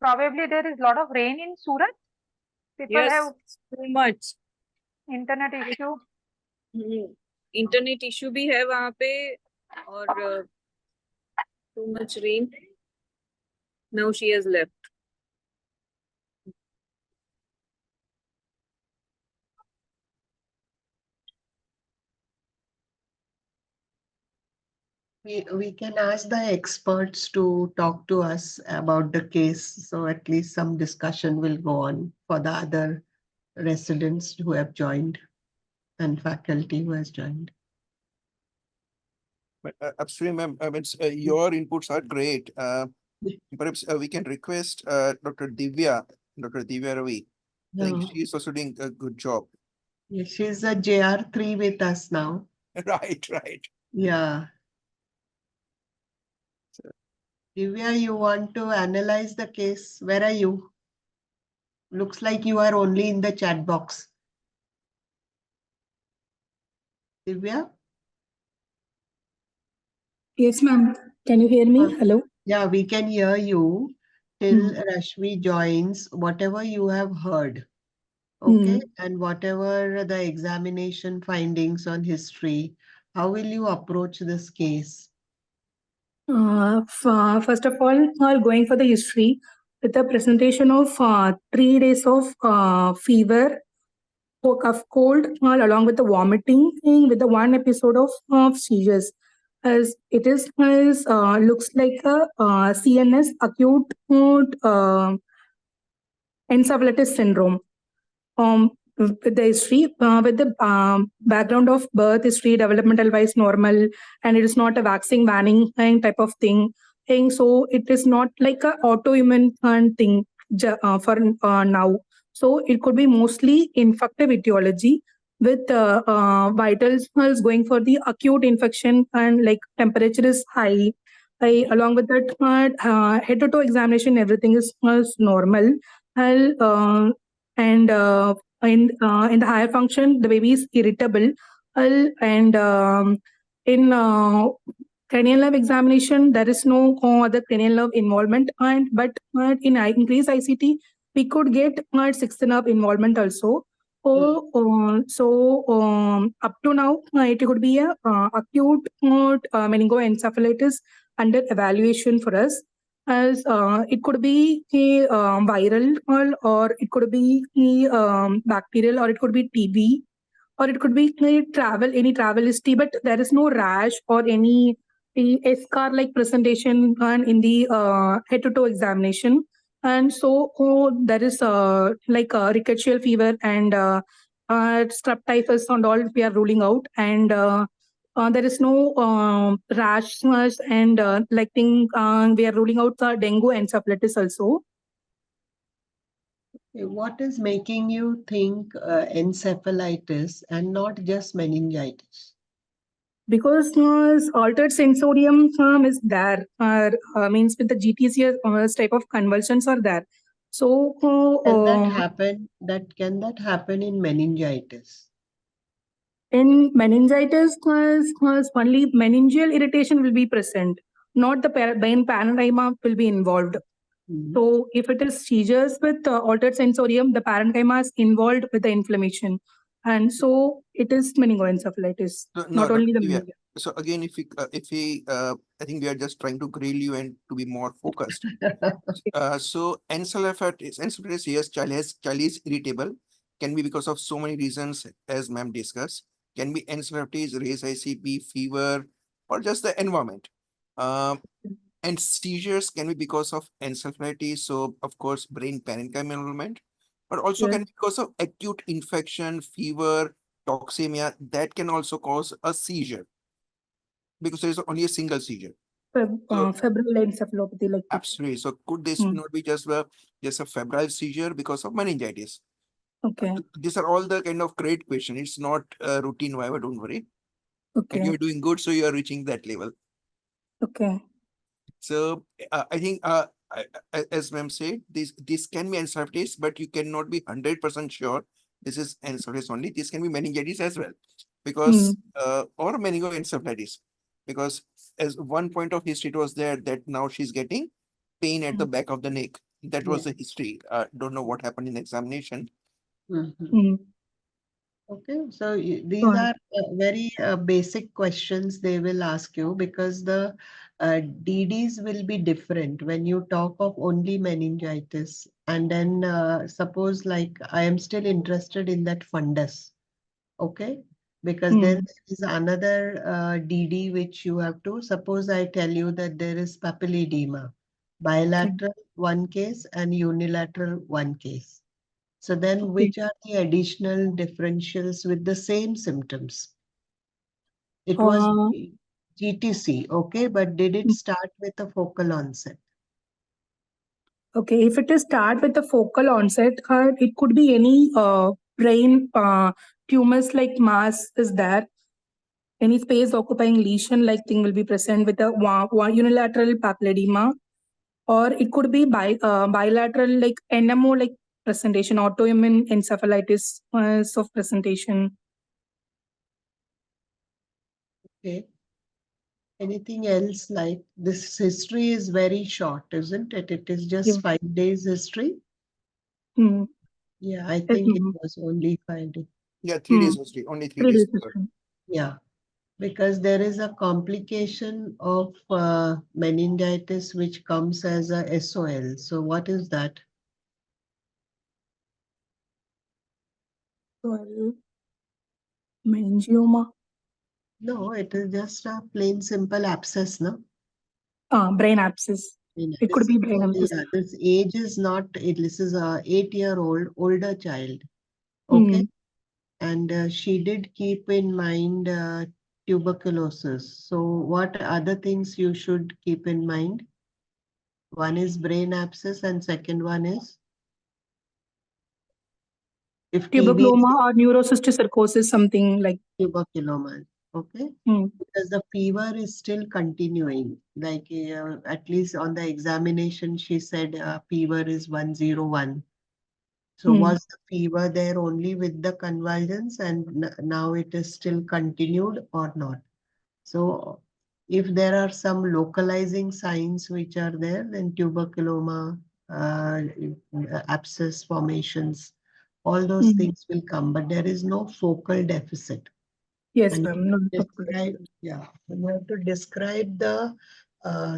Probably there is a lot of rain in Surat. People Yes, have too much. internet issue. Internet issue भी है वहाँ पे और too much rain. Now she has left. We can ask the experts to talk to us about the case, so at least some discussion will go on for the other residents who have joined and faculty who has joined. But absolutely, ma'am. I mean, your inputs are great. Perhaps we can request Dr. Divya Ravi. I think Yeah. she is also doing a good job. Yeah, she's a JR3 with us now. Right, right. Yeah. Divya, you want to analyze the case? Where are you? Looks like you are only in the chat box. Divya? Yes, ma'am. Can you hear me? Uh, Hello. Yeah, we can hear you till Hmm. Rashmi joins, whatever you have heard. Hmm. Okay, and whatever the examination findings on history, how will you approach this case? First of all, going for the history with a presentation of 3 days of fever, cough, cold, along with the vomiting, with the one episode of seizures. As it is looks like a CNS acute encephalitis syndrome. With the history, with the background of birth history, developmental wise normal, and it is not a vaccine banning type of thing. So it is not like a autoimmune thing for now. So it could be mostly infective etiology with vitals going for the acute infection and like temperature is high. Along with that, head to toe examination, everything is normal. Well, and in the higher function the baby is irritable, and in cranial nerve examination there is no other cranial nerve involvement, and but in increased ICT we could get sixth nerve involvement also. Up to now it could be a acute meningoencephalitis under evaluation for us, as it could be viral, or it could be bacterial, or it could be TB, or it could be any travel history, but there is no rash or any scar like presentation in the head to toe examination. And so there is like rickettsial fever and strep typhus and all we are ruling out, and there is no rash, and like thing we are ruling out the dengue encephalitis also. What is making you think encephalitis and not just meningitis? Because altered sensorium is there, means with the GTC type of convulsions are there. So Can that happen? Can that happen in meningitis? in meningitis, only meningeal irritation will be present, not the brain parenchyma will be involved. Mhm. So if it is seizures with altered sensorium, the parenchyma is involved with the inflammation, and so it is meningoencephalitis, So, no, not only the yeah. meningeal. So again, I think we are just trying to grill you and to be more focused. So encephalitis, yes, child is irritable, can be because of so many reasons as ma'am discussed. Can be encephalitis, raised ICP, fever, or just the environment. Um, and seizures can be because of encephalitis, so of course brain parenchyma involvement, but also Yes. can be because of acute infection, fever, toxemia. That can also cause a seizure because there is only a single seizure. So Febrile encephalopathy like that. absolutely. So could this Hmm. not be just a febrile seizure because of meningitis? Okay. These are all the kind of great question. It's not routine whatever, don't worry. And Okay. you're doing good, so you are reaching that level. Okay. So I think as ma'am said, this can be encephalitis, but you cannot be 100% sure this is encephalitis only. This can be meningitis as well, because or meningoencephalitis, because as one point of history it was there that now she's getting pain at the back of the neck. That was the history. Don't know what happened in examination. Mhm. Okay, so these are very basic questions they will ask you, because the DDs will be different when you talk of only meningitis. And then suppose like I am still interested in that fundus. Okay, Because then there is another DD which you have to, suppose I tell you that there is papilledema, bilateral one case and unilateral one case. So then which are the additional differentials with the same symptoms? It was GTC, okay, but did it start with a focal onset? Okay, if it is start with the focal onset, it could be any brain tumors like mass is there. Any space occupying lesion like thing will be present with a unilateral papilledema, or it could be bilateral like NMO like presentation, autoimmune encephalitis of presentation. Okay. Anything else like this? History is very short, isn't it? It is just 5 days history. Yeah, I think it was only 5 days. Yeah, 3 days history, only 3 days. Yeah, because there is a complication of meningitis which comes as a SOL. So what is that? Meningioma. No, it is just a plain simple abscess, no? Brain abscess. It could be brain abscess. Yeah, this age is not, this is a 8-year-old older child. Okay. And she did keep in mind tuberculosis. So what other things you should keep in mind? One is brain abscess and second one is? If Tuberculoma or neurocysticercosis, something like tuberculoma, okay? Because the fever is still continuing. Like at least on the examination, she said fever is 101. So was the fever there only with the convulsions and now it is still continued or not? So if there are some localizing signs which are there, then tuberculoma, abscess formations, all those things will come, but there is no focal deficit. Yes, And ma'am. yeah, you have to describe the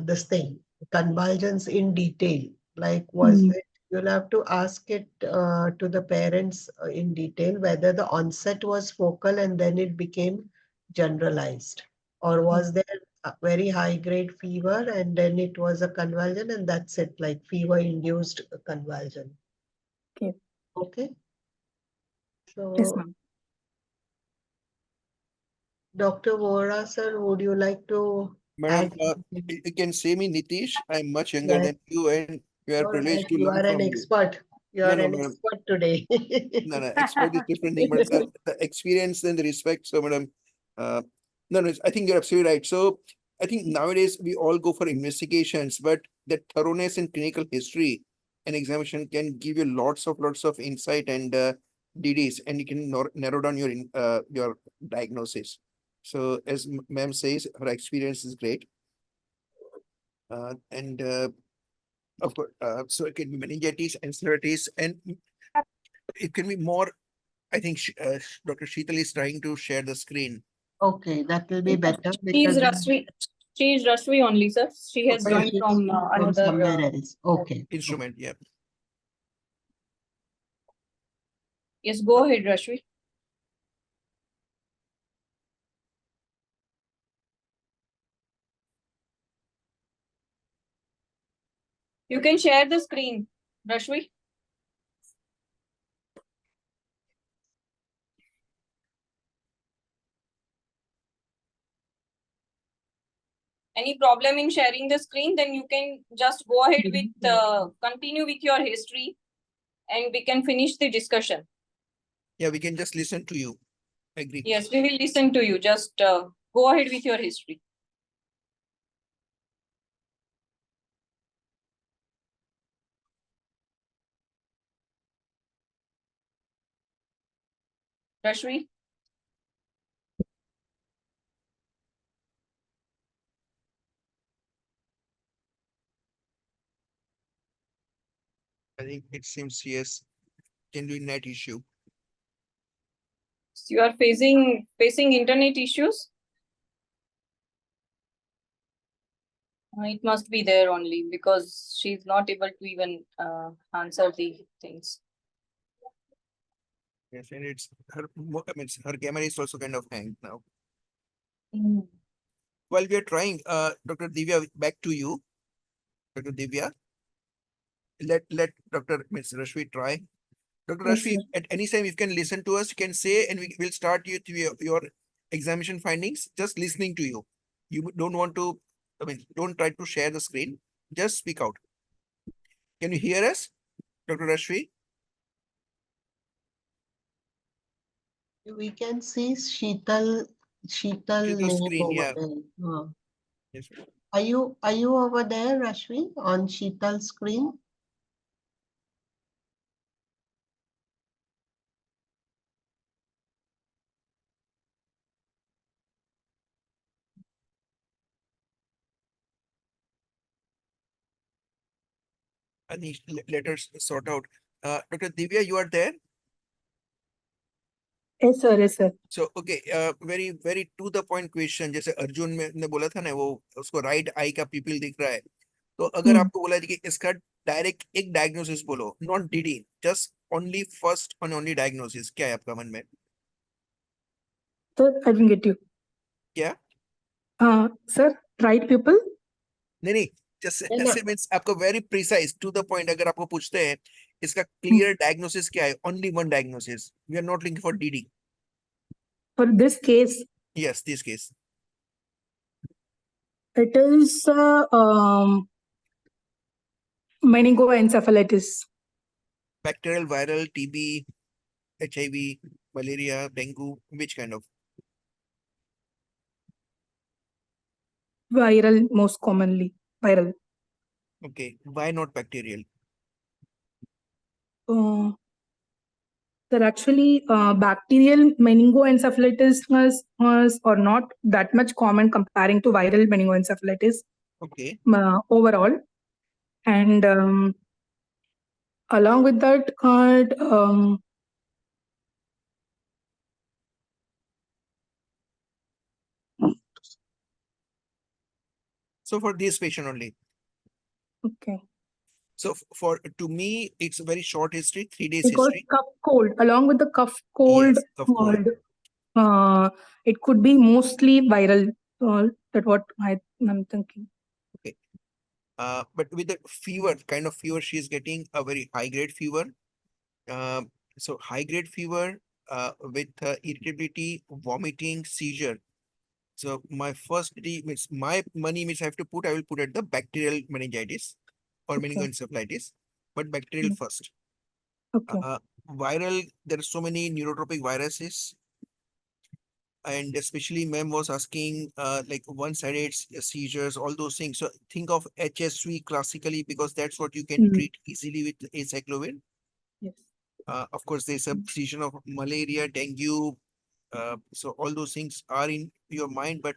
this thing, convulsions in detail. Like was it, you'll have to ask it to the parents in detail whether the onset was focal and then it became generalized, or was there a very high grade fever and then it was a convulsion and that's it, like fever induced convulsion. Okay. Okay. So Yes, ma'am. Dr. Vora, sir, would you like to Madam, add? you can say me Nitish. I'm much younger than you, and we are All privileged right, to you learn are an from you. expert. You are No, an madam. expert today. No, expert is different thing, but the experience and the respect. So, madam, no, I think you're absolutely right. So, I think nowadays we all go for investigations, but the thoroughness in clinical history and examination can give you lots of insight and DDs, and you can narrow down your diagnosis. So, as ma'am says, her experience is great, and of course, so it can be meningitis, encephalitis, and it can be more. I think Dr. Sheetal is trying to share the screen. Okay, that will be better She is because Rashmi. She is Rashmi only, sir. She has okay, joined from from another somewhere else. Okay. Instrument, yeah. Yes, go ahead, Rashmi. You can share the screen, Rashmi. Any problem in sharing the screen, then you can just go ahead with continue with your history and we can finish the discussion. Yeah, we can just listen to you. Agree. Yes, we will listen to you. Just go ahead with your history. Rashmi. I think it seems yes, can be net issue. You are facing internet issues. It must be there only because she's not able to even answer the things. Yes, and it's her. I mean, her camera is also kind of hanged now. While we are trying, Dr. Divya, back to you, Dr. Divya. Let Dr. Ms. Rashmi try. Dr. Yes, Rashmi, sir. at any time you can listen to us, you can say, and we will start your examination findings. Just listening to you. You don't want to. I mean, don't try to share the screen. Just speak out. Can you hear us, Dr. Rashmi? We can see Sheetal Sheetal's name screen, over yeah. there. Yes. Are you over there, Rashmi, on Sheetal's screen? I think let us sort out. Dr. Divya, you are there? Yes, sir. Yes, sir. So okay, very very to the point question. जैसे अर्जुन ने बोला था ना, वो उसको right I का people दिख रहा है, तो अगर आपको बोला कि इसका डायरेक्ट एक डायग्नोसिस बोलो, not DD, just only first और ओनली डायग्नोसिस, क्या है आपका मन में? Sir, I didn't get you. क्या? Sir, right people? नहीं, जैसे नहीं, ऐसे मींस आपको very precise to the point अगर आपको पूछते हैं इसका क्लियर डायग्नोसिस क्या है, only one diagnosis, we are not looking for DD. For this case, yes, this case it is meningoencephalitis. Bacterial, viral, TB, HIV, malaria, dengue, which kind of? Viral, most commonly viral. Okay, why not bacterial? Sir, actually, bacterial meningoencephalitis was or not that much common comparing to viral meningoencephalitis Okay, overall. And along with that, so for this patient only. okay, So for to me, it's a very short history, 3 days because history. cough cold, along with the cough cold, Yes, cough cold. it could be mostly viral. That's what I'm thinking. Okay. But with the fever, kind of fever, she is getting a very high grade fever. So high grade fever with irritability, vomiting, seizure. So my first means my money means I have to put, I will put at the bacterial meningitis or Okay. meningoencephalitis, but bacterial first. Okay. Viral, there are so many neurotropic viruses, and especially ma'am was asking like one-sided seizures, all those things. So think of HSV classically because that's what you can treat easily with acyclovir. Yes. Of course, there's a seizure of malaria, dengue. So all those things are in your mind, but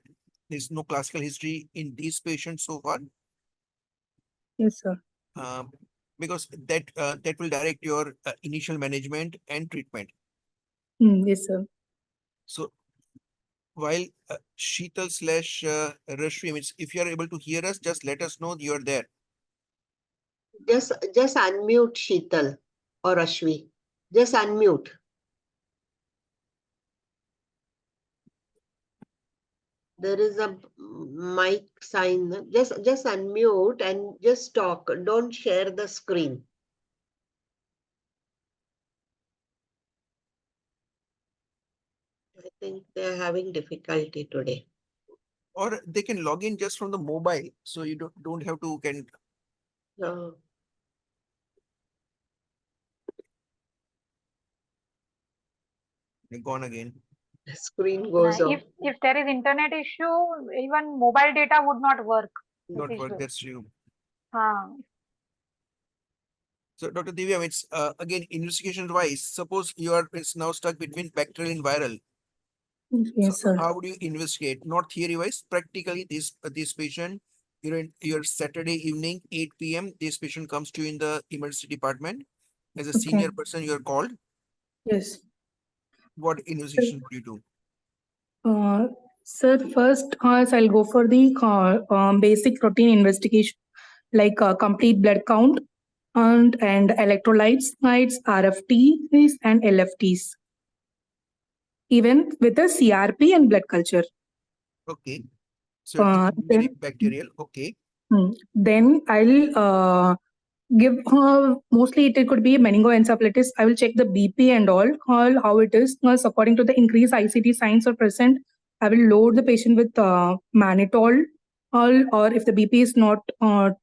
there's no classical history in these patients so far. Yes, sir. Because that will direct your initial management and treatment. Yes, sir. So while Sheetal slash Rashmi, means if you are able to hear us, just let us know you're there. Just unmute Sheetal or Rashmi. Just unmute. There is a mic sign. Just unmute and just talk. Don't share the screen. I think they're having difficulty today. Or they can log in just from the mobile, so you don't have to No. gone again. The screen goes off. If there is internet issue, even mobile data would not work. Not work, that's true. So Dr. Divya, it's again investigation wise, suppose you are it's now stuck between bacterial and viral. Yes, So sir. how would you investigate? Not theory wise, practically this patient, your Saturday evening, 8 p.m. This patient comes to you in the emergency department. As a senior person, you are called. Yes. What investigation would you do? Sir, first, I'll go for the basic routine investigation, like complete blood count and electrolytes, RFTs and LFTs. even with a CRP and blood culture. Okay. So you're taking very Then, bacterial. Okay. then I'll give mostly it could be meningoencephalitis. I will check the BP and all how it is. According to the increased ICT signs are present, I will load the patient with mannitol. Or if the BP is not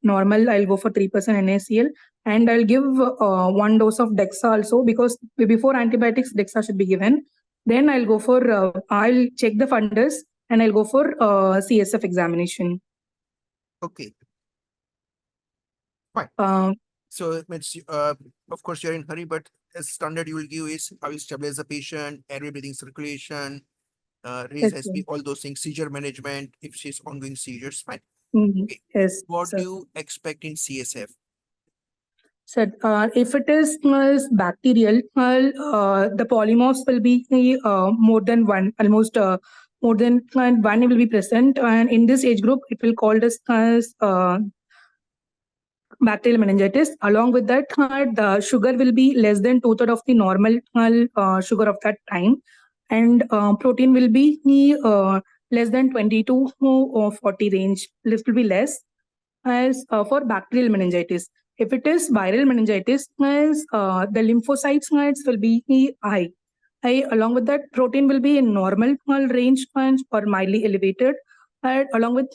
normal, I'll go for 3% NaCl, and I'll give one dose of Dexa also, because before antibiotics, Dexa should be given. Then I'll go for I'll check the fundus, and I'll go for CSF examination. Okay. Fine. So it means, of course, you're in hurry, but as standard you will give is I will stabilize the patient, airway breathing circulation, raise Yes, SB, all those things, seizure management, if she's ongoing seizures, fine. Okay. yes, What sir. do you expect in CSF? So, if it is bacterial, the polymorphs will be more than one, almost more than one will be present. And in this age group, it will called as bacterial meningitis. Along with that, the sugar will be less than 2/3 of the normal sugar of that time. And protein will be less than 22 or 40 range. This will be less as for bacterial meningitis. If it is viral meningitis, as the lymphocytes will be high. Along with that, protein will be in normal range or mildly elevated. And along with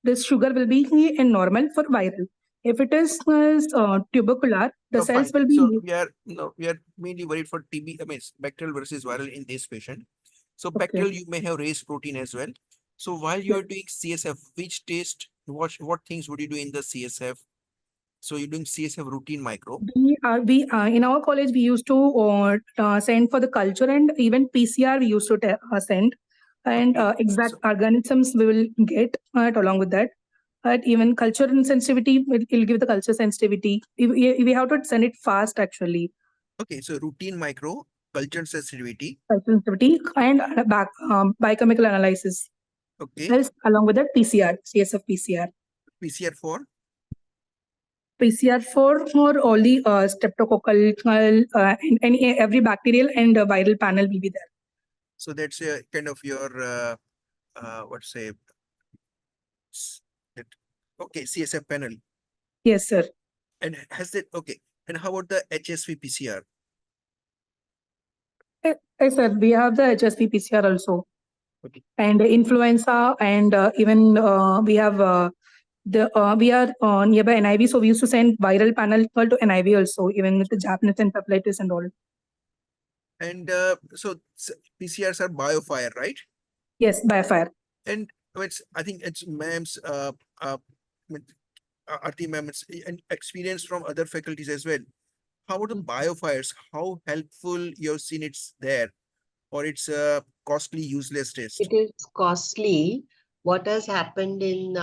this sugar will be in normal for viral. If it is tubercular, the cells Fine. will be So we are mainly worried for TB, I mean, bacterial versus viral in this patient. So okay. bacterial, you may have raised protein as well. So while you are doing CSF, which test, what things would you do in the CSF? So you're doing CSF routine micro. We in our college we used to send for the culture, and even PCR we used to send, and Okay. exact So, organisms we will get along with that. But even culture and sensitivity, it'll give the culture sensitivity. We have to send it fast actually. okay, so routine micro, culture sensitivity. Culture sensitivity and biochemical analysis. Okay. Else, along with that, PCR, CSF PCR. PCR for? PCR for all the streptococcal and any every bacterial and viral panel will be there. So that's a kind of your what say that, okay, CSF panel. Yes, sir. And has that, okay, and how about the HSV PCR? Yes, sir. We have the HSV PCR also, Okay. and influenza, and even we have we are nearby NIV, so we used to send viral panel to NIV also, even with the Japanese encephalitis and all. And so PCRs are biofire, right? Yes, by fire. And I think it's ma'am's Arti ma'am, it's an experience from other faculties as well. How about the biofires? How helpful you've seen it's there, or it's a costly, useless test? It is costly. What has happened in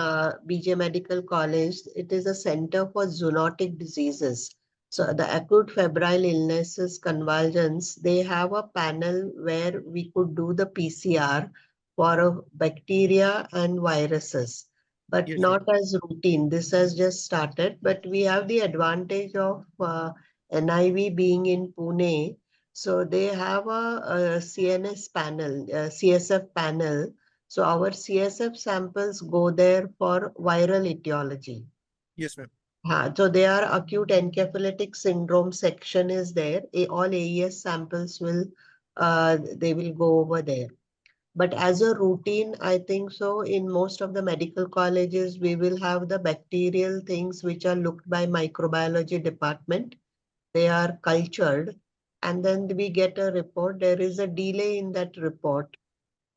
BJ Medical College, it is a center for zoonotic diseases. So the acute febrile illnesses, convulsions, they have a panel where we could do the PCR for bacteria and viruses, but Yes, not as routine. This has just started, but we have the advantage of NIV being in Pune. So they have a CNS panel, CSF panel. So our CSF samples go there for viral etiology. yes, ma'am. So their acute encephalitic syndrome section is there. All AES samples will, they will go over there. But as a routine, I think so in most of the medical colleges, we will have the bacterial things which are looked by microbiology department. They are cultured, and then we get a report. There is a delay in that report.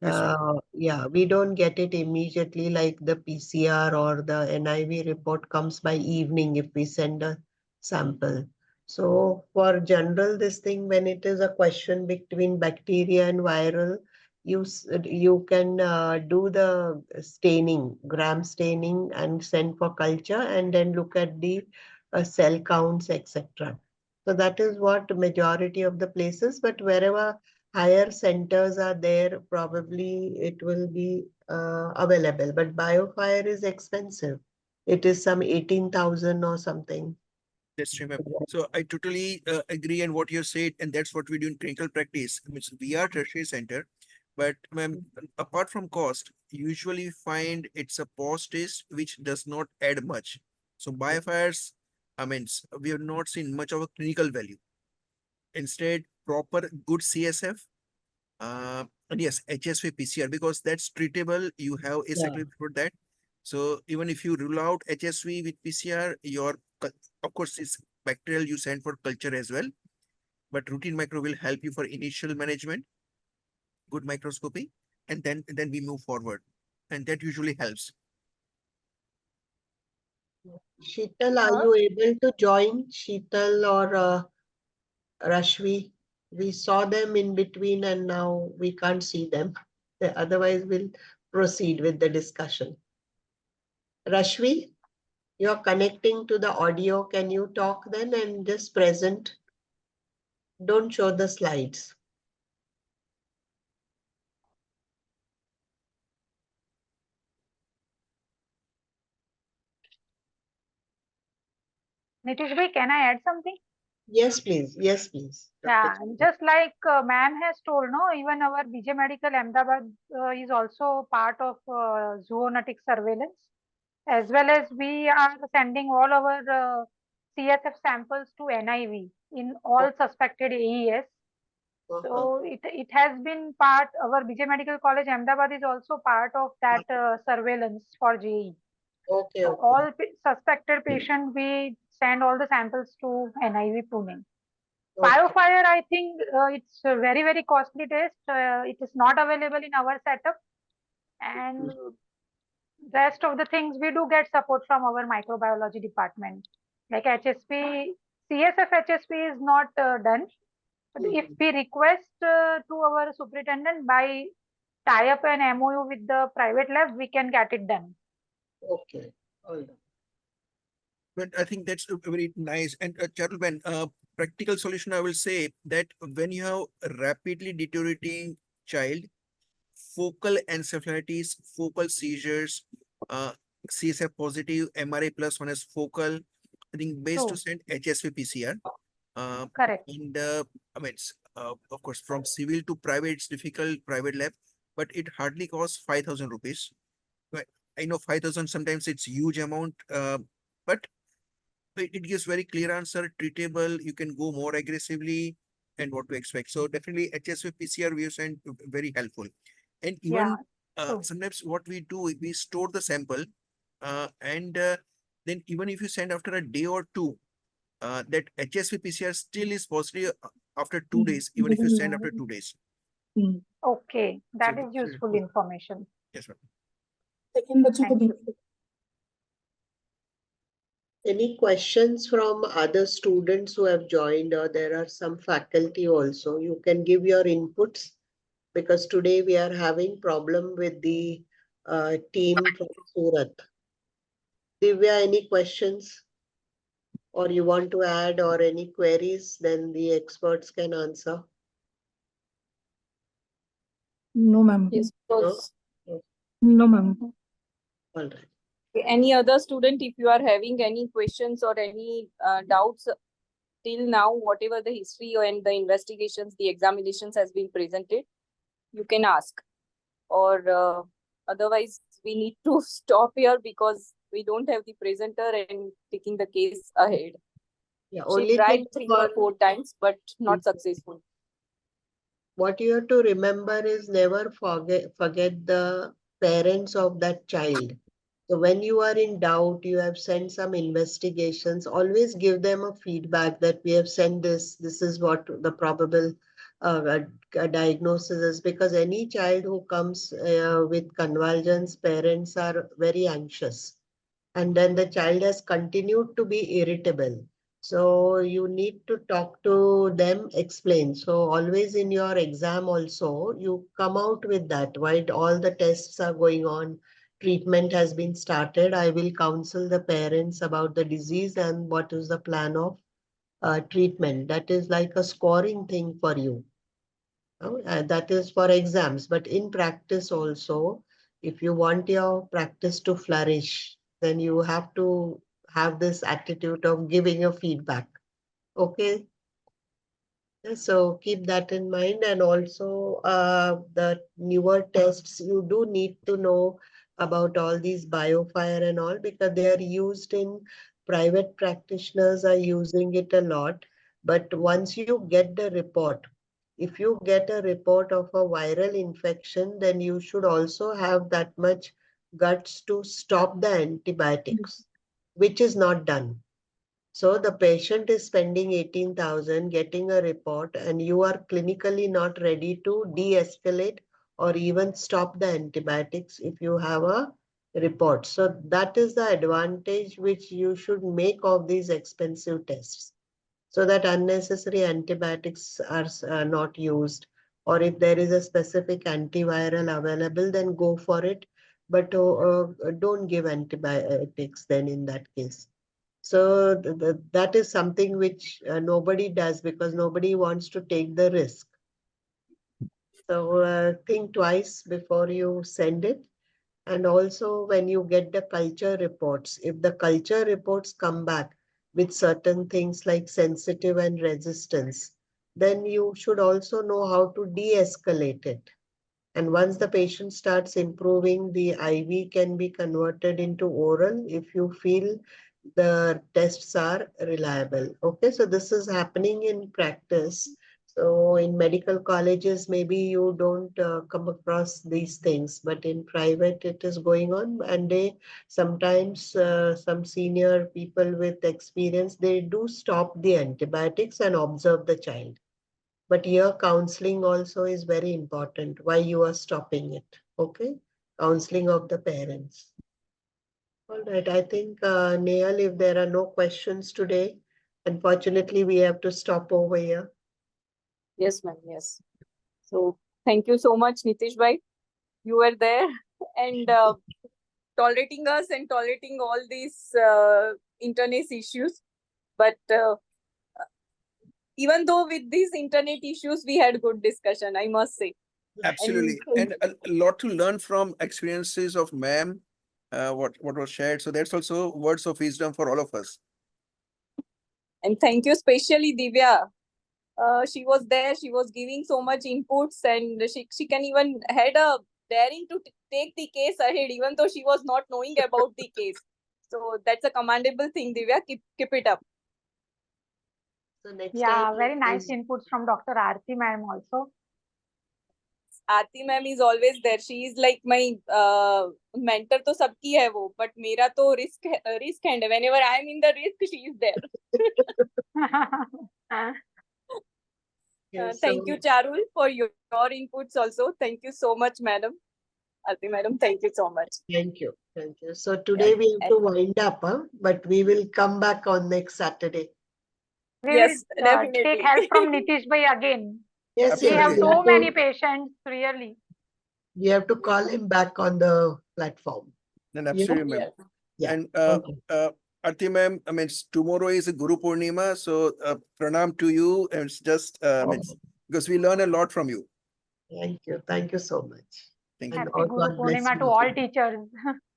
Yes, ma'am. Yeah, we don't get it immediately like the PCR or the NIV report comes by evening if we send a sample. So for general, this thing, when it is a question between bacteria and viral, you can do the staining, gram staining, and send for culture, and then look at the cell counts, etc. So that is what majority of the places, but wherever higher centers are there, probably it will be available. But BioFire is expensive. It is some 18,000 or something. That's true, ma'am. So I totally agree on what you said, and that's what we do in clinical practice. Means we are tertiary center, but ma'am, apart from cost, usually find it's a post test which does not add much. So biofires, I mean, we have not seen much of a clinical value. Instead, proper good CSF, and yes, HSV PCR because that's treatable. You have a Yeah. certificate for that. So even if you rule out HSV with PCR, of course it's bacterial you send for culture as well, but routine micro will help you for initial management, good microscopy, and then we move forward, and that usually helps. Sheetal, are you able to join Sheetal or Rashvi? We saw them in between and now we can't see them. Otherwise, we'll proceed with the discussion. Rashvi, you're connecting to the audio. Can you talk then and just present? Don't show the slides. Nitishbhai, can I add something? Yes, please. Yes, please. Yeah, Dr. just like ma'am has told, no, even our BJ Medical Ahmedabad is also part of zoonotic surveillance, as well as we are sending all our CSF samples to NIV in all suspected AES. So it has been part, our BJ Medical College Ahmedabad is also part of that surveillance for JE. Okay, So okay. all suspected patients, we send all the samples to NIV Pune. Okay. Biofire, I think it's a very, very costly test. It is not available in our setup. And rest of the things we do get support from our microbiology department. Like HSP, CSF HSP is not done. But if we request to our superintendent by tie up an MOU with the private lab, we can get it done. Okay. All right. But I think that's a very nice and gentlemen, practical solution. I will say that when you have a rapidly deteriorating child, focal encephalitis, focal seizures, uh, CSF positive, MRI plus one is focal. I think best to True. send HSV PCR. Correct. And I mean, of course, from civil to private, it's difficult, private lab, but it hardly costs 5,000 rupees. But I know 5,000 sometimes it's huge amount, but it gives very clear answer, treatable. You can go more aggressively and what to expect. So definitely HSV PCR we have sent very helpful. And Yeah. even True. sometimes what we do, we store the sample, and then even if you send after a day or two, that HSV PCR still is positive after 2 days, even if you send after 2 days. Okay. So That is that's very useful cool. information. Yes, ma'am. Thank you. Any questions from other students who have joined, or there are some faculty also? You can give your inputs because today we are having problem with the team from Surat. Divya, any questions? Or you want to add or any queries, then the experts can answer. No, ma'am. Yes, No? because No, ma'am. All right. any other student, if you are having any questions or any doubts till now, whatever the history and the investigations, the examinations has been presented, you can ask. Or otherwise, we need to stop here because we don't have the presenter and taking the case ahead. Yeah, She only tried thing 3 or 4 times, but not successful. what you have to remember is never forget the parents of that child. So when you are in doubt, you have sent some investigations, always give them a feedback that we have sent this is what the probable diagnosis is, because any child who comes with convulsions, parents are very anxious. And then the child has continued to be irritable. So you need to talk to them, explain. So always in your exam also, you come out with that. While all the tests are going on, treatment has been started, I will counsel the parents about the disease and what is the plan of treatment. That is like a scoring thing for you. That is for exams, but in practice also, if you want your practice to flourish, then you have to have this attitude of giving a feedback. Okay. So keep that in mind. And also the newer tests, you do need to know about all these biofire and all, because they are used in private practitioners are using it a lot. But once you get the report, if you get a report of a viral infection, then you should also have that much guts to stop the antibiotics, which is not done. So the patient is spending 18,000 getting a report, and you are clinically not ready to de-escalate or even stop the antibiotics if you have a report. So that is the advantage which you should make of these expensive tests, so that unnecessary antibiotics are not used. Or if there is a specific antiviral available, then go for it. But don't give antibiotics then in that case. So that is something which nobody does, because nobody wants to take the risk. So think twice before you send it. And also when you get the culture reports, if the culture reports come back with certain things like sensitive and resistance, then you should also know how to de-escalate it. And once the patient starts improving, the IV can be converted into oral if you feel the tests are reliable. Okay, so this is happening in practice. So in medical colleges, maybe you don't come across these things, but in private it is going on. And they sometimes, some senior people with experience, they do stop the antibiotics and observe the child. But here counseling also is very important, why you are stopping it. Okay, counseling of the parents. All right, I think Nehal, if there are no questions today, unfortunately we have to stop over here. Yes, ma'am. Yes. So thank you so much, Nitish bhai. You were there and tolerating us and tolerating all these internet issues. But even though with these internet issues, we had good discussion, I must say. Absolutely. And a lot to learn from experiences of ma'am, what was shared. So that's also words of wisdom for all of us. And thank you, especially Divya. She was there, she was giving so much inputs, and she can even had a daring to take the case ahead, even though she was not knowing about the case. So that's a commendable thing, Divya. Keep it up. So next Yeah, time very nice is inputs from Dr. Aarti ma'am also. Aarti ma'am is always there. She is like my mentor. तो सबकी है वो, but मेरा तो risk hand है. Whenever I am in the risk, she is there. yes, Thank you, Charul, for your inputs also. Thank you so much, madam. Aarti madam, thank you so much. Thank you. Thank you. So today we have to wind up, but we will come back on next Saturday. We Yes, will definitely. take help from Nitish bhai again. Yes, We yes, have Absolutely. so many patients, really. we have to call him back on the platform. And You know? absolutely, ma'am. Yes. Yeah. And Okay. Aarti ma'am, I mean, tomorrow is a Guru Purnima, so pranam to you. And it's just because we learn a lot from you. Thank you. Thank you so much. Thank And you. Happy Guru God bless Purnima to you. all teachers.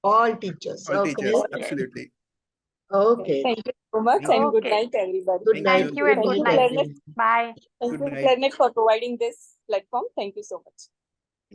All teachers. All Okay. teachers, Okay. absolutely. Okay. Thank you so much, Thank and good Okay. night, everybody. Good night. Thank you and Good good night, night. Planet. everyone. Bye. Thank Good you, night. Planet, for providing this platform. Thank you so much.